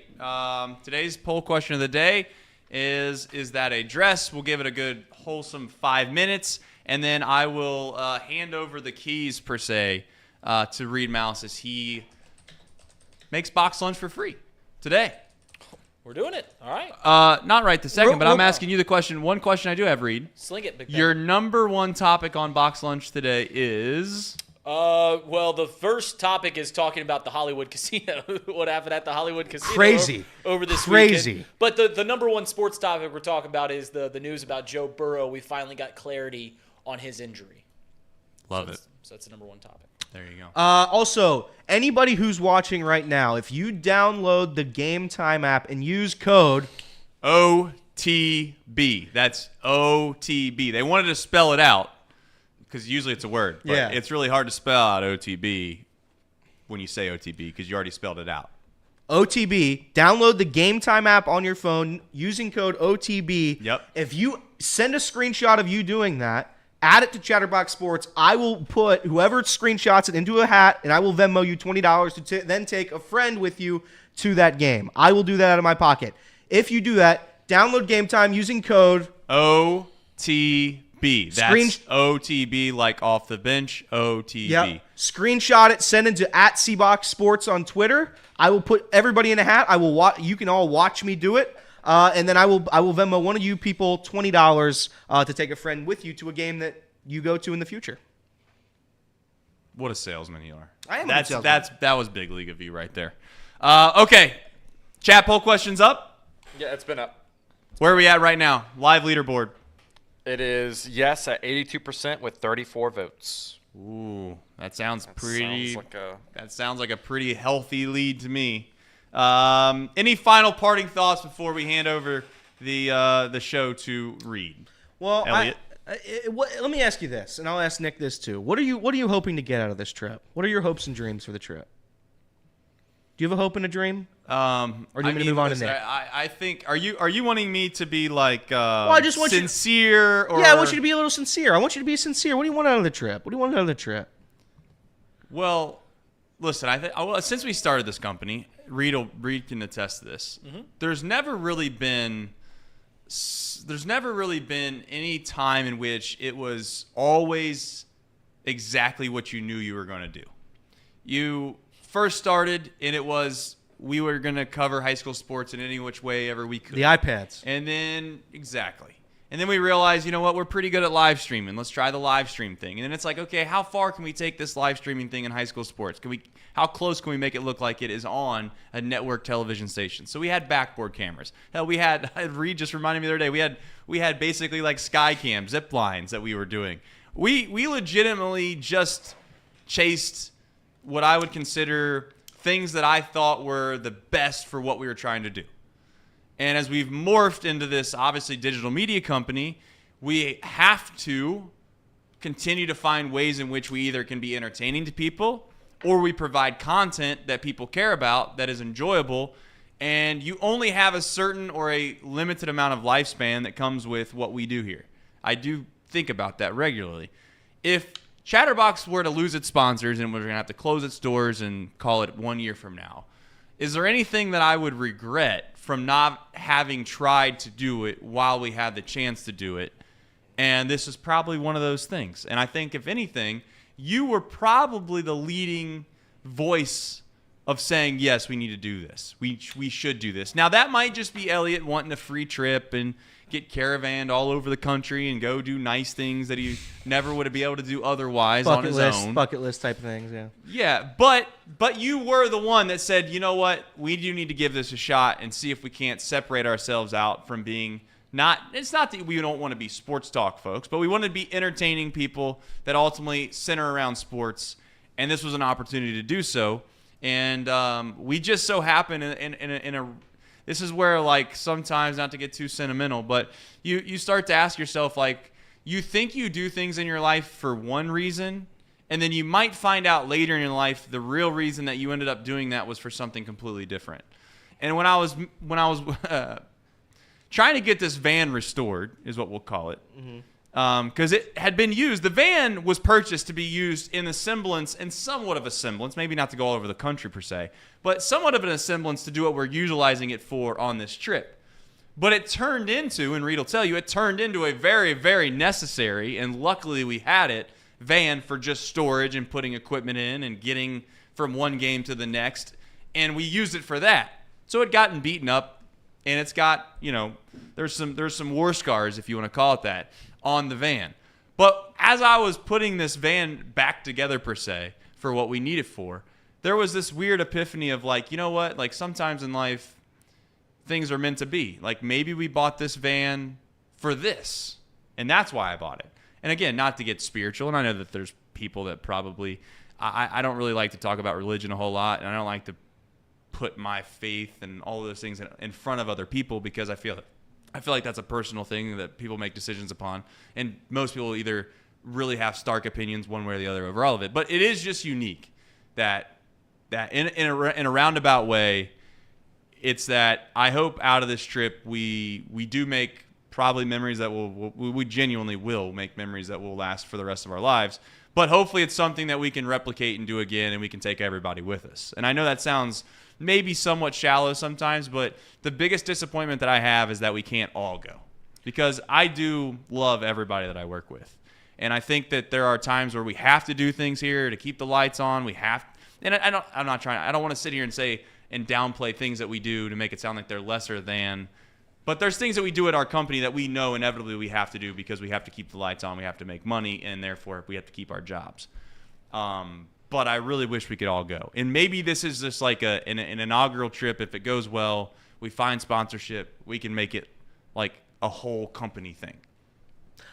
[SPEAKER 2] Today's poll question of the day is that a dress? We'll give it a good, wholesome 5 minutes, and then I will hand over the keys, per se, to Reed Mouse as he makes box lunch for free today.
[SPEAKER 9] We're doing it. All right.
[SPEAKER 2] Not right this second, but I'm asking you the question. One question I do have, Reed.
[SPEAKER 9] Sling it, Big Ben.
[SPEAKER 2] Your number one topic on box lunch today is...
[SPEAKER 9] Well, the first topic is talking about the Hollywood Casino. What happened at the Hollywood Casino
[SPEAKER 8] Crazy.
[SPEAKER 9] over this
[SPEAKER 8] Crazy.
[SPEAKER 9] weekend. But the number one sports topic we're talking about is the news about Joe Burrow. We finally got clarity on his injury.
[SPEAKER 2] Love it.
[SPEAKER 9] So that's the number one topic.
[SPEAKER 2] There you go.
[SPEAKER 3] Also, anybody who's watching right now, if you download the Game Time app and use code
[SPEAKER 2] OTB. That's OTB. They wanted to spell it out because usually it's a word. But
[SPEAKER 3] Yeah.
[SPEAKER 2] it's really hard to spell out OTB when you say OTB because you already spelled it out.
[SPEAKER 3] OTB, download the Game Time app on your phone using code OTB.
[SPEAKER 2] Yep.
[SPEAKER 3] If you send a screenshot of you doing that, add it to Chatterbox Sports. I will put whoever screenshots it into a hat, and I will Venmo you $20 to then take a friend with you to that game. I will do that out of my pocket. If you do that, download Game Time using code
[SPEAKER 2] OTB. That's OTB, like off the bench. OTB.
[SPEAKER 3] Yep. Screenshot it, send it to @CBox Sports on Twitter. I will put everybody in a hat. I will you can all watch me do it. And then I will Venmo one of you people $20 to take a friend with you to a game that you go to in the future.
[SPEAKER 2] What a salesman you are.
[SPEAKER 3] I am a salesman.
[SPEAKER 2] That was big league of you right there. Okay. Chat poll questions up.
[SPEAKER 4] Yeah, it's been up.
[SPEAKER 2] Where are we at right now? Live leaderboard.
[SPEAKER 4] It is yes at 82% with 34 votes.
[SPEAKER 2] Ooh, that sounds pretty.
[SPEAKER 4] Sounds
[SPEAKER 2] Sounds like a pretty healthy lead to me. Any final parting thoughts before we hand over the show to Reed?
[SPEAKER 3] Well,
[SPEAKER 2] Elliot?
[SPEAKER 3] let me ask you this, and I'll ask Nick this too. What are you hoping to get out of this trip? What are your hopes and dreams for the trip? Do you have a hope and a dream? Or do you want me to move on to Nick?
[SPEAKER 2] I think are you wanting me to be like
[SPEAKER 3] I just want
[SPEAKER 2] sincere? Or
[SPEAKER 3] I want you to be a little sincere. I want you to be sincere. What do you want out of the trip? What do you want out of the trip?
[SPEAKER 2] Well, listen. Since we started this company, Reed can attest to this. Mm-hmm. There's never really been any time in which it was always exactly what you knew you were going to do. You first started, and it was we were going to cover high school sports in any which way ever we could.
[SPEAKER 3] The iPads.
[SPEAKER 2] And then, exactly. And then we realized, you know what, we're pretty good at live streaming. Let's try the live stream thing. And then it's like, okay, how far can we take this live streaming thing in high school sports? How close can we make it look like it is on a network television station? So we had backboard cameras. Hell, Reed just reminded me the other day, we had basically like sky cam, zip lines that we were doing. We legitimately just chased what I would consider things that I thought were the best for what we were trying to do. And as we've morphed into this, obviously, digital media company, we have to continue to find ways in which we either can be entertaining to people or we provide content that people care about that is enjoyable. And you only have a certain or a limited amount of lifespan that comes with what we do here. I do think about that regularly. If Chatterbox were to lose its sponsors and we're going to have to close its doors and call it 1 year from now, is there anything that I would regret from not having tried to do it while we had the chance to do it? And this is probably one of those things. And I think, if anything, you were probably the leading voice of saying, yes, we need to do this. We should do this. Now, that might just be Elliot wanting a free trip and get caravanned all over the country and go do nice things that he never would have been able to do otherwise on his own.
[SPEAKER 3] Bucket list type things, yeah.
[SPEAKER 2] Yeah, but you were the one that said, you know what, we do need to give this a shot and see if we can't separate ourselves out from being it's not that we don't want to be sports talk folks, but we want to be entertaining people that ultimately center around sports, and this was an opportunity to do so. And we just so happen in a this is where, like, sometimes, not to get too sentimental, but you start to ask yourself, like, you think you do things in your life for one reason, and then you might find out later in your life the real reason that you ended up doing that was for something completely different. And when I was trying to get this van restored, is what we'll call it, because it had been used. The van was purchased to be used in a semblance, and somewhat of a semblance, maybe not to go all over the country per se, but somewhat of a semblance to do what we're utilizing it for on this trip. But it turned into, and Reed will tell you, it turned into a very, very necessary, and luckily we had it, van for just storage and putting equipment in and getting from one game to the next, and we used it for that. So it gotten beaten up, and it's got, there's some war scars, if you want to call it that, on the van. But as I was putting this van back together per se for what we need it for, there was this weird epiphany of like, you know what? Like sometimes in life, things are meant to be. Like maybe we bought this van for this, and that's why I bought it. And again, not to get spiritual, and I know that there's people that probably, I don't really like to talk about religion a whole lot, and I don't like to put my faith and all of those things in front of other people because I feel like that's a personal thing that people make decisions upon, and most people either really have stark opinions one way or the other over all of it. But it is just unique that in a roundabout way, it's that I hope out of this trip we do make probably memories that we genuinely will make memories that will last for the rest of our lives. But hopefully it's something that we can replicate and do again, and we can take everybody with us. And I know that sounds maybe somewhat shallow sometimes, but the biggest disappointment that I have is that we can't all go, because I do love everybody that I work with. And I think that there are times where we have to do things here to keep the lights on. We have, and I don't want to sit here and say and downplay things that we do to make it sound like they're lesser than. But there's things that we do at our company that we know inevitably we have to do because we have to keep the lights on, we have to make money, and therefore we have to keep our jobs. But I really wish we could all go. And maybe this is just like an inaugural trip. If it goes well, we find sponsorship, we can make it like a whole company thing.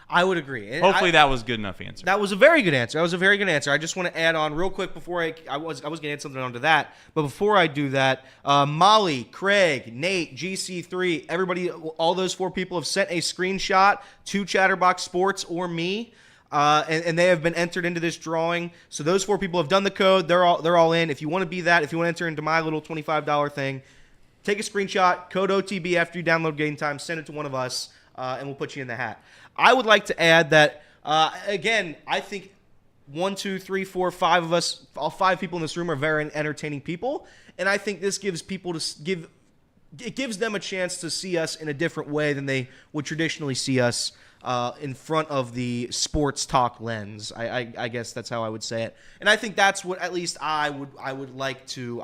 [SPEAKER 3] I would agree. And
[SPEAKER 2] hopefully that was a good enough answer.
[SPEAKER 3] That was a very good answer. I just want to add on real quick before I was going to add something onto that. But before I do that, Molly, Craig, Nate, GC3, everybody, all those 4 people have sent a screenshot to Chatterbox Sports or me. And they have been entered into this drawing. So those 4 people have done the code. They're all in. If you want to be that, if you want to enter into my little $25 thing, take a screenshot, code OTB after you download Game Time, send it to one of us, and we'll put you in the hat. I would like to add that, again, I think 1, 2, 3, 4, 5 of us, all 5 people in this room are very entertaining people. And I think this gives people it gives them a chance to see us in a different way than they would traditionally see us in front of the sports talk lens. I guess that's how I would say it. And I think that's what at least I would like to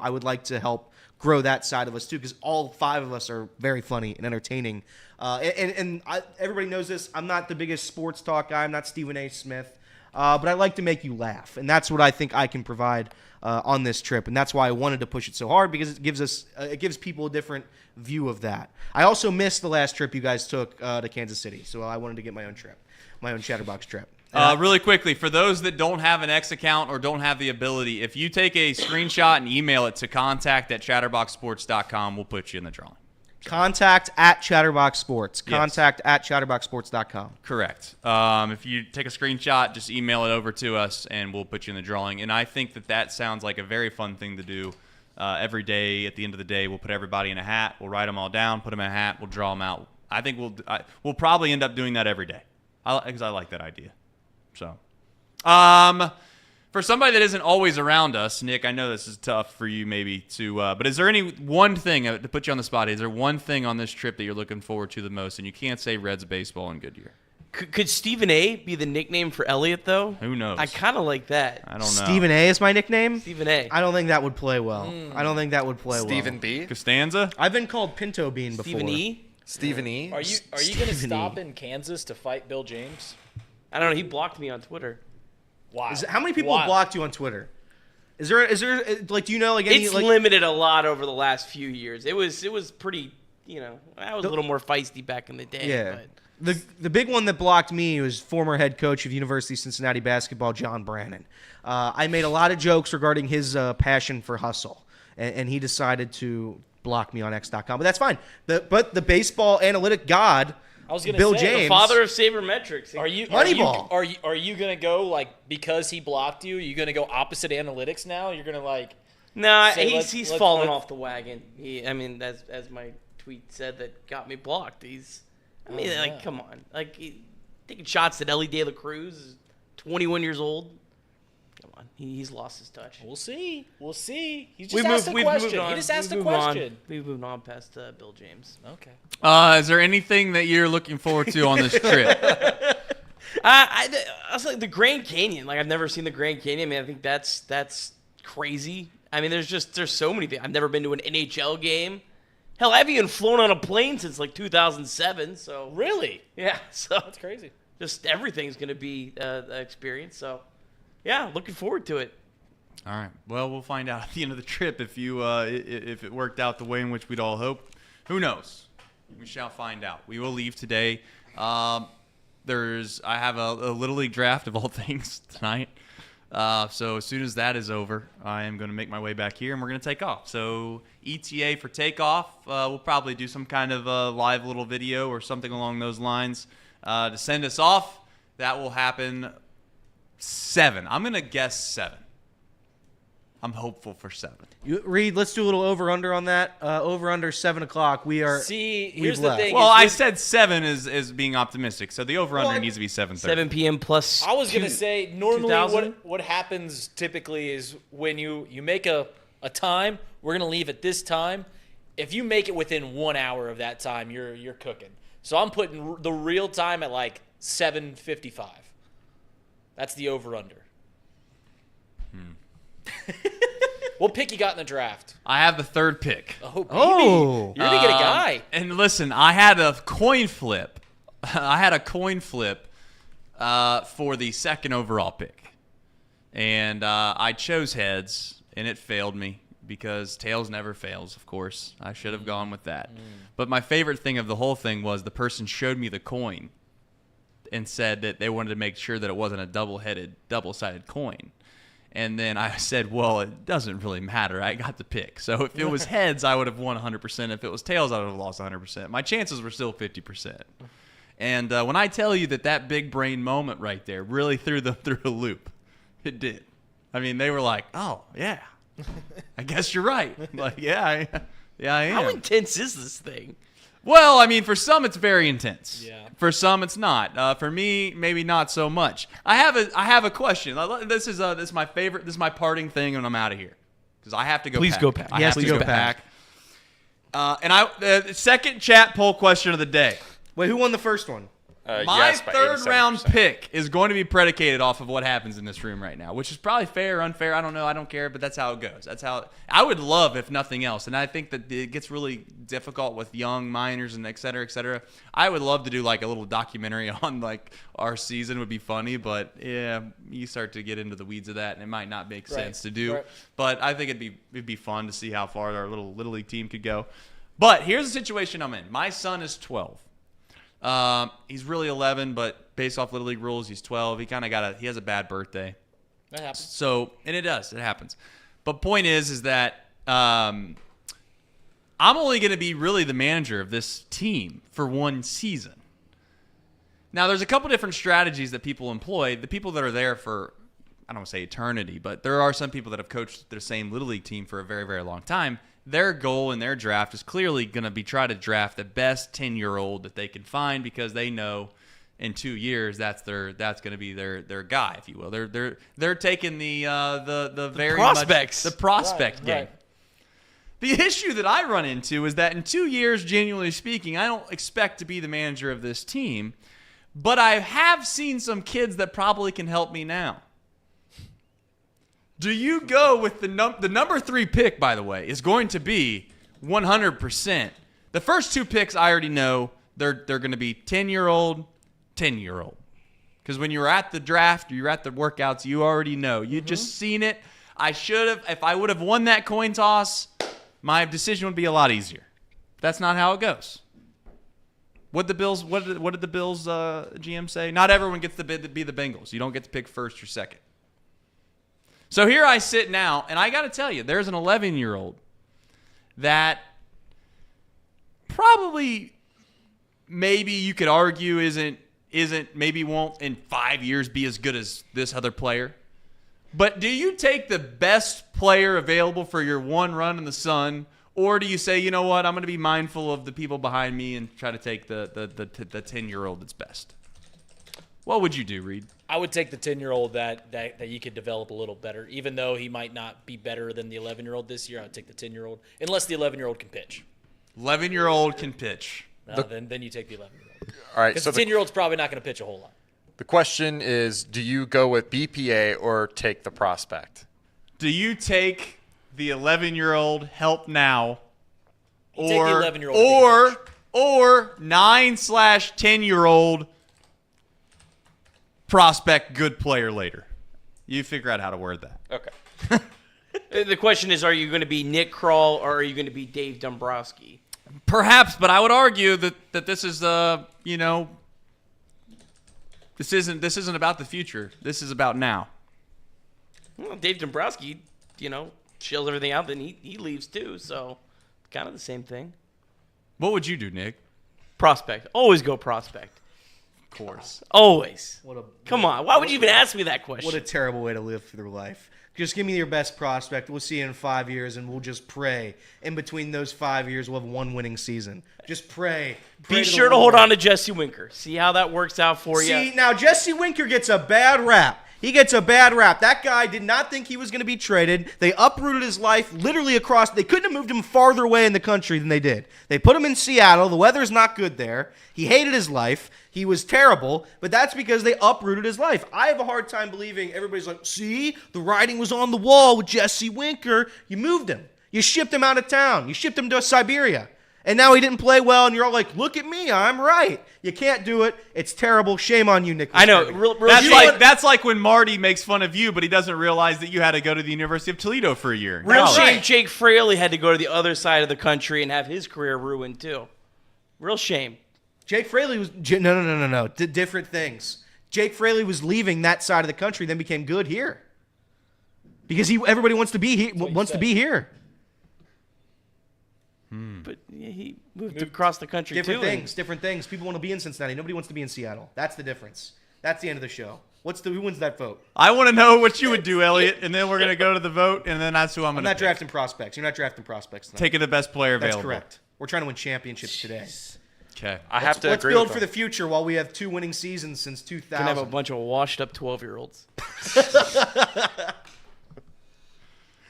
[SPEAKER 3] help grow that side of us too, because all 5 of us are very funny and entertaining. Everybody knows this. I'm not the biggest sports talk guy. I'm not Stephen A. Smith. But I like to make you laugh, and that's what I think I can provide on this trip, and that's why I wanted to push it so hard, because it gives people a different view of that. I also missed the last trip you guys took to Kansas City, so I wanted to get my own Chatterbox trip.
[SPEAKER 2] Really quickly, for those that don't have an X account or don't have the ability, if you take a screenshot and email it to contact@chatterboxsports.com, we'll put you in the drawing.
[SPEAKER 3] Contact at Chatterbox Sports. Contact at chatterboxsports.com.
[SPEAKER 2] Correct. If you take a screenshot, just email it over to us, and we'll put you in the drawing. And I think that sounds like a very fun thing to do every day. At the end of the day, we'll put everybody in a hat. We'll write them all down, put them in a hat. We'll draw them out. I think we'll probably end up doing that every day because I like that idea. So, for somebody that isn't always around us, Nick, I know this is tough for you maybe to, but is there any one thing, to put you on the spot, is there one thing on this trip that you're looking forward to the most? And you can't say Reds baseball in Goodyear.
[SPEAKER 5] Could Stephen A. be the nickname for Elliott, though?
[SPEAKER 2] Who knows?
[SPEAKER 5] I kind of like that.
[SPEAKER 2] I don't know.
[SPEAKER 3] Stephen A. is my nickname?
[SPEAKER 5] Stephen A.
[SPEAKER 3] I don't think that would play well. I don't think that would play
[SPEAKER 4] Stephen
[SPEAKER 3] well.
[SPEAKER 4] B.
[SPEAKER 2] Costanza?
[SPEAKER 3] I've been called Pinto Bean before.
[SPEAKER 5] Stephen E.
[SPEAKER 4] Stephen E.
[SPEAKER 9] Are you going to stop in Kansas to fight Bill James?
[SPEAKER 5] I don't know. He blocked me on Twitter.
[SPEAKER 9] Wow.
[SPEAKER 3] How many people have blocked you on Twitter? Is there like, do you know, like, any,
[SPEAKER 5] it's
[SPEAKER 3] like,
[SPEAKER 5] limited a lot over the last few years. It was pretty, I was a little more feisty back in the day.
[SPEAKER 3] Yeah.
[SPEAKER 5] But.
[SPEAKER 3] The big one that blocked me was former head coach of University of Cincinnati basketball, John Brannon. I made a lot of jokes regarding his passion for hustle, and he decided to block me on X.com. But that's fine. But the baseball analytic god,
[SPEAKER 9] I was gonna
[SPEAKER 3] Bill
[SPEAKER 9] say,
[SPEAKER 3] James,
[SPEAKER 5] The father of sabermetrics.
[SPEAKER 9] Are you
[SPEAKER 3] Moneyball.
[SPEAKER 9] Are you gonna go like, because he blocked you? Are you gonna go opposite analytics now? You're gonna like?
[SPEAKER 5] No,
[SPEAKER 9] say,
[SPEAKER 5] he's fallen off the wagon. As my tweet said that got me blocked. Come on, taking shots at Ellie De La Cruz, is 21 years old. Come on, he's lost his touch.
[SPEAKER 9] We'll see. We'll see. He just asked a question. He just asked a question.
[SPEAKER 5] We've moved on past Bill James.
[SPEAKER 9] Okay.
[SPEAKER 2] Is there anything that you're looking forward to on this trip?
[SPEAKER 5] I was like the Grand Canyon. Like I've never seen the Grand Canyon. I mean, I think that's crazy. I mean, there's so many things. I've never been to an NHL game. Hell, I haven't even flown on a plane since like 2007. So
[SPEAKER 9] Really?
[SPEAKER 5] yeah, so
[SPEAKER 9] That's crazy.
[SPEAKER 5] just everything's gonna be an experience. So yeah, looking forward to it.
[SPEAKER 2] All right. Well, we'll find out at the end of the trip if it worked out the way in which we'd all hope. Who knows? We shall find out. We will leave today. I have a Little League draft of all things tonight. So as soon as that is over, I am going to make my way back here, and we're going to take off. So ETA for takeoff, we'll probably do some kind of a live little video or something along those lines to send us off. That will happen 7. I'm going to guess 7. I'm hopeful for 7.
[SPEAKER 3] Reed, let's do a little over-under on that. Over-under 7 o'clock.
[SPEAKER 9] See, here's the
[SPEAKER 3] left.
[SPEAKER 9] thing.
[SPEAKER 2] Well,
[SPEAKER 9] is
[SPEAKER 2] I
[SPEAKER 9] with-
[SPEAKER 2] said 7 is being optimistic, so the over-under needs to be 7:30.
[SPEAKER 5] 7 p.m. plus.
[SPEAKER 9] I was gonna say normally
[SPEAKER 5] 2000?
[SPEAKER 9] what happens typically is when you make a time, we're gonna leave at this time. If you make it within 1 hour of that time, you're cooking. So I'm putting the real time at like 7:55. That's the over under. What pick you got in the draft?
[SPEAKER 2] I have the 3rd pick.
[SPEAKER 9] Oh, baby.
[SPEAKER 3] Oh.
[SPEAKER 9] You're gonna get a guy.
[SPEAKER 2] And listen, I had a coin flip. for the 2nd overall pick. And I chose heads, and it failed me because tails never fails, of course. I should have gone with that. But my favorite thing of the whole thing was the person showed me the coin and said that they wanted to make sure that it wasn't a double-sided coin. And then I said, well, it doesn't really matter. I got the pick. So if it was heads, I would have won 100%. If it was tails, I would have lost 100%. My chances were still 50%. And when I tell you that big brain moment right there really threw them through a loop, it did. I mean, they were like, oh, yeah, I guess you're right. Like, yeah, I am.
[SPEAKER 5] How intense is this thing?
[SPEAKER 2] Well, I mean, for some it's very intense.
[SPEAKER 9] Yeah.
[SPEAKER 2] For some it's not. For me, maybe not so much. I have a question. This is my favorite. This is my parting thing, and I'm out of here because I have to go.
[SPEAKER 5] Please
[SPEAKER 2] pack.
[SPEAKER 5] go pack.
[SPEAKER 2] I
[SPEAKER 5] Yes,
[SPEAKER 2] have to
[SPEAKER 5] please
[SPEAKER 2] go
[SPEAKER 5] go
[SPEAKER 2] pack. The second chat poll question of the day.
[SPEAKER 3] Wait, who won the first one?
[SPEAKER 2] My
[SPEAKER 4] Yes, by
[SPEAKER 2] 3rd round
[SPEAKER 4] 87%.
[SPEAKER 2] pick is going to be predicated off of what happens in this room right now, which is probably fair or unfair. I don't know. I don't care, but that's how it goes. That's how I would love, if nothing else. And I think that it gets really difficult with young minors and et cetera, et cetera. I would love to do like a little documentary on like our season would be funny, but yeah, you start to get into the weeds of that and it might not make sense to do.
[SPEAKER 9] Right.
[SPEAKER 2] But I think it'd be fun to see how far our little league team could go. But here's the situation I'm in. My son is 12. He's really 11, but based off Little League rules, he's 12. He has a bad birthday.
[SPEAKER 9] That happens.
[SPEAKER 2] So, and it happens. But point is that I'm only going to be really the manager of this team for 1 season. Now, there's a couple different strategies that people employ. The people that are there for, I don't want to say eternity, but there are some people that have coached the same Little League team for a very, very long time. Their goal in their draft is clearly going to be try to draft the best 10-year-old that they can find because they know in 2 years that's going to be their guy, if you will. They're taking the very
[SPEAKER 5] prospects.
[SPEAKER 2] much the prospect
[SPEAKER 9] Right,
[SPEAKER 2] game.
[SPEAKER 9] right.
[SPEAKER 2] The issue that I run into is that in 2 years, genuinely speaking, I don't expect to be the manager of this team, but I have seen some kids that probably can help me now. Do you go with the number 3 pick, by the way, is going to be 100%. The first 2 picks I already know they're going to be 10-year-old. Because when you're at the draft, you're at the workouts, you already know. You just seen it. If I would have won that coin toss, my decision would be a lot easier. That's not how it goes. What did the Bills GM say? Not everyone gets to be the Bengals. You don't get to pick first or second. So here I sit now, and I got to tell you, there's an 11-year-old that probably maybe you could argue maybe won't in 5 years be as good as this other player. But do you take the best player available for your one run in the sun, or do you say, you know what, I'm going to be mindful of the people behind me and try to take the 10-year-old that's best? What would you do, Reed?
[SPEAKER 9] I would take the 10-year-old that you could develop a little better. Even though he might not be better than the 11-year-old this year, I would take the 10-year-old, unless the 11-year-old can pitch.
[SPEAKER 2] 11-year-old can pitch.
[SPEAKER 9] Then you take the 11-year-old.
[SPEAKER 4] All right.
[SPEAKER 9] Because
[SPEAKER 4] So
[SPEAKER 9] the 10-year-old's probably not going to pitch a whole lot.
[SPEAKER 4] the question is, do you go with BPA or take the prospect?
[SPEAKER 2] Do you take the 11-year-old help now,
[SPEAKER 9] You take the 11-year-old
[SPEAKER 2] or 9/10-year-old prospect good player later? You figure out how to word that.
[SPEAKER 4] Okay.
[SPEAKER 5] The question is, are you going to be Nick Kroll or are you going to be Dave Dombrowski?
[SPEAKER 2] Perhaps, but I would argue that this is this isn't about the future. This is about now.
[SPEAKER 5] Well, Dave Dombrowski, chills everything out, then he leaves too, so kind of the same thing.
[SPEAKER 2] What would you do, Nick?
[SPEAKER 5] Prospect. Always go prospect.
[SPEAKER 2] Of course.
[SPEAKER 5] Always. Come on. Why would you even ask me that question?
[SPEAKER 3] What a terrible way to live through life. Just give me your best prospect. We'll see you in 5 years, and we'll just pray. In between those 5 years, we'll have one winning season. Just pray.
[SPEAKER 5] Be sure to hold on to Jesse Winker. See how that works out for you.
[SPEAKER 3] See, now Jesse Winker gets a bad rap. He gets a bad rap. That guy did not think he was going to be traded. They uprooted his life literally across. They couldn't have moved him farther away in the country than they did. They put him in Seattle. The weather's not good there. He hated his life. He was terrible, but that's because they uprooted his life. I have a hard time believing everybody's like, see, the writing was on the wall with Jesse Winker. You moved him. You shipped him out of town. You shipped him to Siberia. And now he didn't play well, and you're all like, look at me, I'm right. You can't do it. It's terrible. Shame on you, Nick.
[SPEAKER 5] I know.
[SPEAKER 2] That's like when Marty makes fun of you, but he doesn't realize that you had to go to the University of Toledo for a year.
[SPEAKER 5] Real shame Jake Fraley had to go to the other side of the country and have his career ruined too. Real shame.
[SPEAKER 3] Jake Fraley was no. Different things. Jake Fraley was leaving that side of the country, then became good here because everybody wants to be here. Wants to be here.
[SPEAKER 5] But he moved across the country
[SPEAKER 3] Different
[SPEAKER 5] too.
[SPEAKER 3] Different things. People want to be in Cincinnati. Nobody wants to be in Seattle. That's the difference. That's the end of the show. Who wins that vote?
[SPEAKER 2] I want to know what you would do, Elliot, and then we're going to go to the vote, and then that's who I'm going to
[SPEAKER 3] I'm not drafting prospects. You're not drafting prospects tonight.
[SPEAKER 2] Taking the best player available.
[SPEAKER 3] That's correct. We're trying to win championships today.
[SPEAKER 2] Okay.
[SPEAKER 3] Let's build for the future while we have 2 winning seasons since 2000.
[SPEAKER 5] Can have a bunch of washed-up 12-year-olds.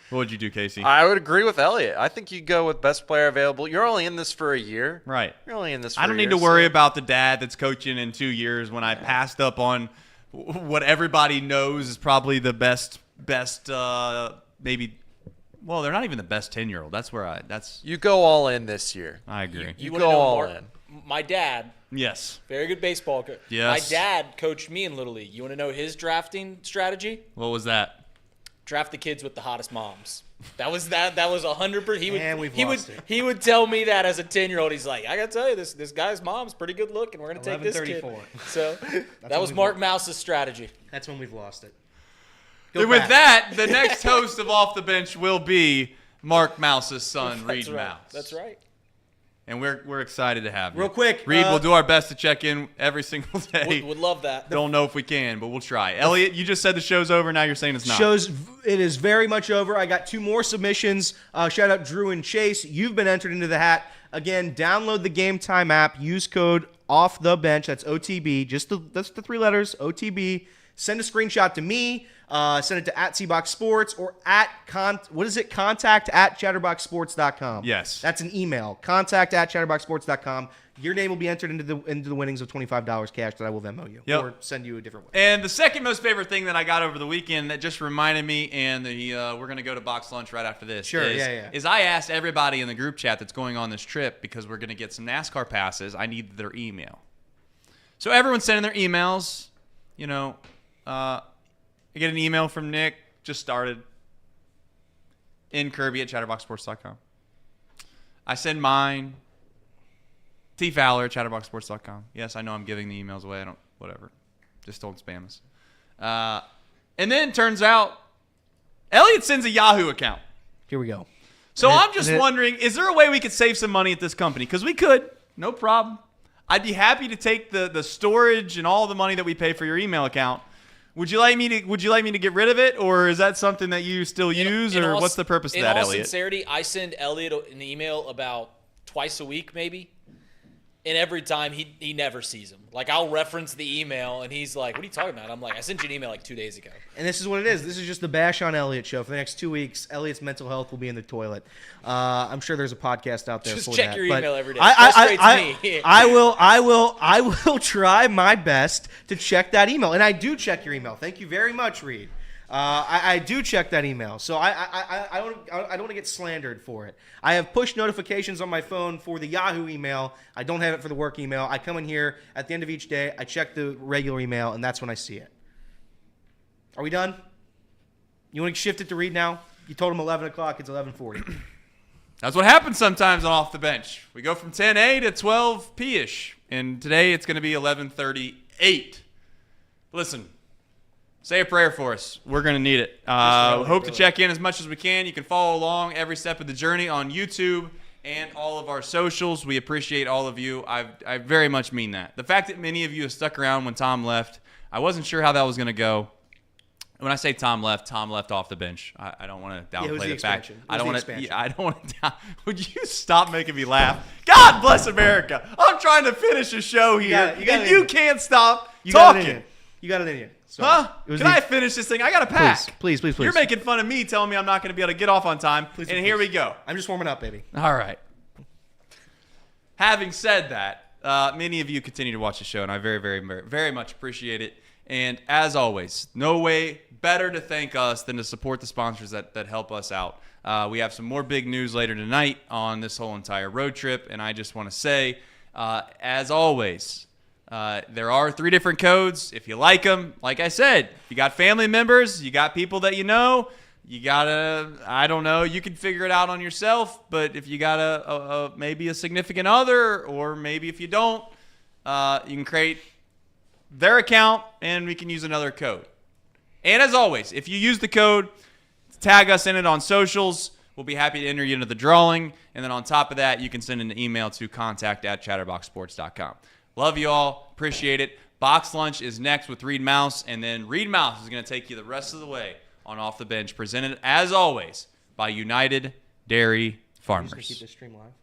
[SPEAKER 2] What would you do, Casey?
[SPEAKER 4] I would agree with Elliot. I think you go with best player available. You're only in this for a year.
[SPEAKER 2] Right.
[SPEAKER 4] You're only in this for
[SPEAKER 2] I don't
[SPEAKER 4] a
[SPEAKER 2] need
[SPEAKER 4] year,
[SPEAKER 2] to worry about the dad that's coaching in 2 years when I passed up on what everybody knows is probably the best maybe. Well, they're not even the best 10-year-old.
[SPEAKER 4] You go all in this year.
[SPEAKER 2] I agree.
[SPEAKER 4] You
[SPEAKER 9] wanna
[SPEAKER 4] go
[SPEAKER 9] know
[SPEAKER 4] all
[SPEAKER 9] more?
[SPEAKER 4] in.
[SPEAKER 9] My dad,
[SPEAKER 2] Yes.
[SPEAKER 9] very good baseball coach.
[SPEAKER 2] Yes.
[SPEAKER 9] My dad coached me in Little League. You want to know his drafting strategy?
[SPEAKER 2] What was that?
[SPEAKER 9] Draft the kids with the hottest moms. That was 100%.
[SPEAKER 3] And we've lost it.
[SPEAKER 9] He would tell me that as a 10-year-old. He's like, I gotta tell you, this guy's mom's pretty good looking. We're gonna take this kid.
[SPEAKER 3] 11:34.
[SPEAKER 9] So that was Mark Mouse's strategy.
[SPEAKER 3] That's when we've lost it.
[SPEAKER 2] And with that, the next host of Off the Bench will be Mark Mouse's son, Reed
[SPEAKER 9] That's right.
[SPEAKER 2] Mouse.
[SPEAKER 9] That's right.
[SPEAKER 2] And we're excited to have you.
[SPEAKER 3] Real quick,
[SPEAKER 2] Reed, we'll do our best to check in every single day.
[SPEAKER 9] Would love that.
[SPEAKER 2] Don't know if we can, but we'll try. Elliot, you just said the show's over. Now you're saying it's not.
[SPEAKER 3] It is very much over. I got 2 more submissions. Shout out Drew and Chase. You've been entered into the hat. Again, download the Game Time app. Use code Off the Bench. That's OTB. That's the 3 letters. OTB. Send a screenshot to me. Send it to @CBox Sports or contact@chatterboxsports.com.
[SPEAKER 2] Yes.
[SPEAKER 3] That's an email. Contact@chatterboxsports.com. Your name will be entered into the winnings of $25 cash that I will Venmo you or send you a different way.
[SPEAKER 2] And the second most favorite thing that I got over the weekend that just reminded me, and we're going to go to box lunch right after this.
[SPEAKER 3] Sure,
[SPEAKER 2] is I asked everybody in the group chat that's going on this trip because we're going to get some NASCAR passes. I need their email. So everyone's sending their emails. I get an email from Nick, just started, in Kirby@chatterboxsports.com. I send mine, T Fowler at chatterboxsports.com. Yes, I know I'm giving the emails away. Whatever. Just don't spam us. And then turns out, Elliot sends a Yahoo account.
[SPEAKER 3] Here we go.
[SPEAKER 2] So I'm just wondering, is there a way we could save some money at this company? Because we could, no problem. I'd be happy to take the storage and all the money that we pay for your email account. Would you like me to get rid of it, or is that something that you still use, or what's the purpose of that, Elliot?
[SPEAKER 9] In all sincerity, I send Elliot an email about twice a week, maybe. And every time he never sees them. Like, I'll reference the email, and he's like, what are you talking about? I'm like, I sent you an email like 2 days ago.
[SPEAKER 3] And this is what it is. This is just the Bash on Elliot show. For the next 2 weeks, Elliot's mental health will be in the toilet. I'm sure there's a podcast out there
[SPEAKER 9] Just
[SPEAKER 3] for
[SPEAKER 9] check
[SPEAKER 3] that.
[SPEAKER 9] your
[SPEAKER 3] but
[SPEAKER 9] email every day.
[SPEAKER 3] I
[SPEAKER 9] Frustrates me.
[SPEAKER 3] I will try my best to check that email. And I do check your email. Thank you very much, Reed. I do check that email, so I don't want to get slandered for it. I have push notifications on my phone for the Yahoo email. I don't have it for the work email. I come in here at the end of each day. I check the regular email, and that's when I see it. Are we done? You want to shift it to Reed now? You told him 11 o'clock. It's 11:40.
[SPEAKER 2] That's what happens sometimes on Off the Bench. We go from 10A to 12P-ish, and today it's going to be 11:38. Listen. Say a prayer for us. We're going to need it. Hope to check in as much as we can. You can follow along every step of the journey on YouTube and all of our socials. We appreciate all of you. I very much mean that. The fact that many of you have stuck around when Tom left, I wasn't sure how that was going to go. When I say Tom left off the bench. I don't want to downplay the fact. I don't want to. Would you stop making me laugh? God bless America. I'm trying to finish a show here, and you can't stop talking.
[SPEAKER 3] You got it in you. So
[SPEAKER 2] Can I finish this thing? I got to pack.
[SPEAKER 3] Please.
[SPEAKER 2] You're making fun of me, telling me I'm not going to be able to get off on time. Here we go.
[SPEAKER 3] I'm just warming up, baby.
[SPEAKER 2] All right. Having said that, many of you continue to watch the show, and I very, very, very much appreciate it. And as always, no way better to thank us than to support the sponsors that help us out. We have some more big news later tonight on this whole entire road trip, and I just want to say, as always, there are 3 different codes. If you like them, like I said, you got family members, you got people that you know, you got I don't know, you can figure it out on yourself. But if you got maybe a significant other, or maybe if you don't, you can create their account and we can use another code. And as always, if you use the code, tag us in it on socials. We'll be happy to enter you into the drawing. And then on top of that, you can send an email to contact@chatterboxsports.com. Love you all. Appreciate it. Box Lunch is next with Reed Mouse, and then Reed Mouse is going to take you the rest of the way on Off the Bench, presented, as always, by United Dairy Farmers.
[SPEAKER 3] Keep this stream live.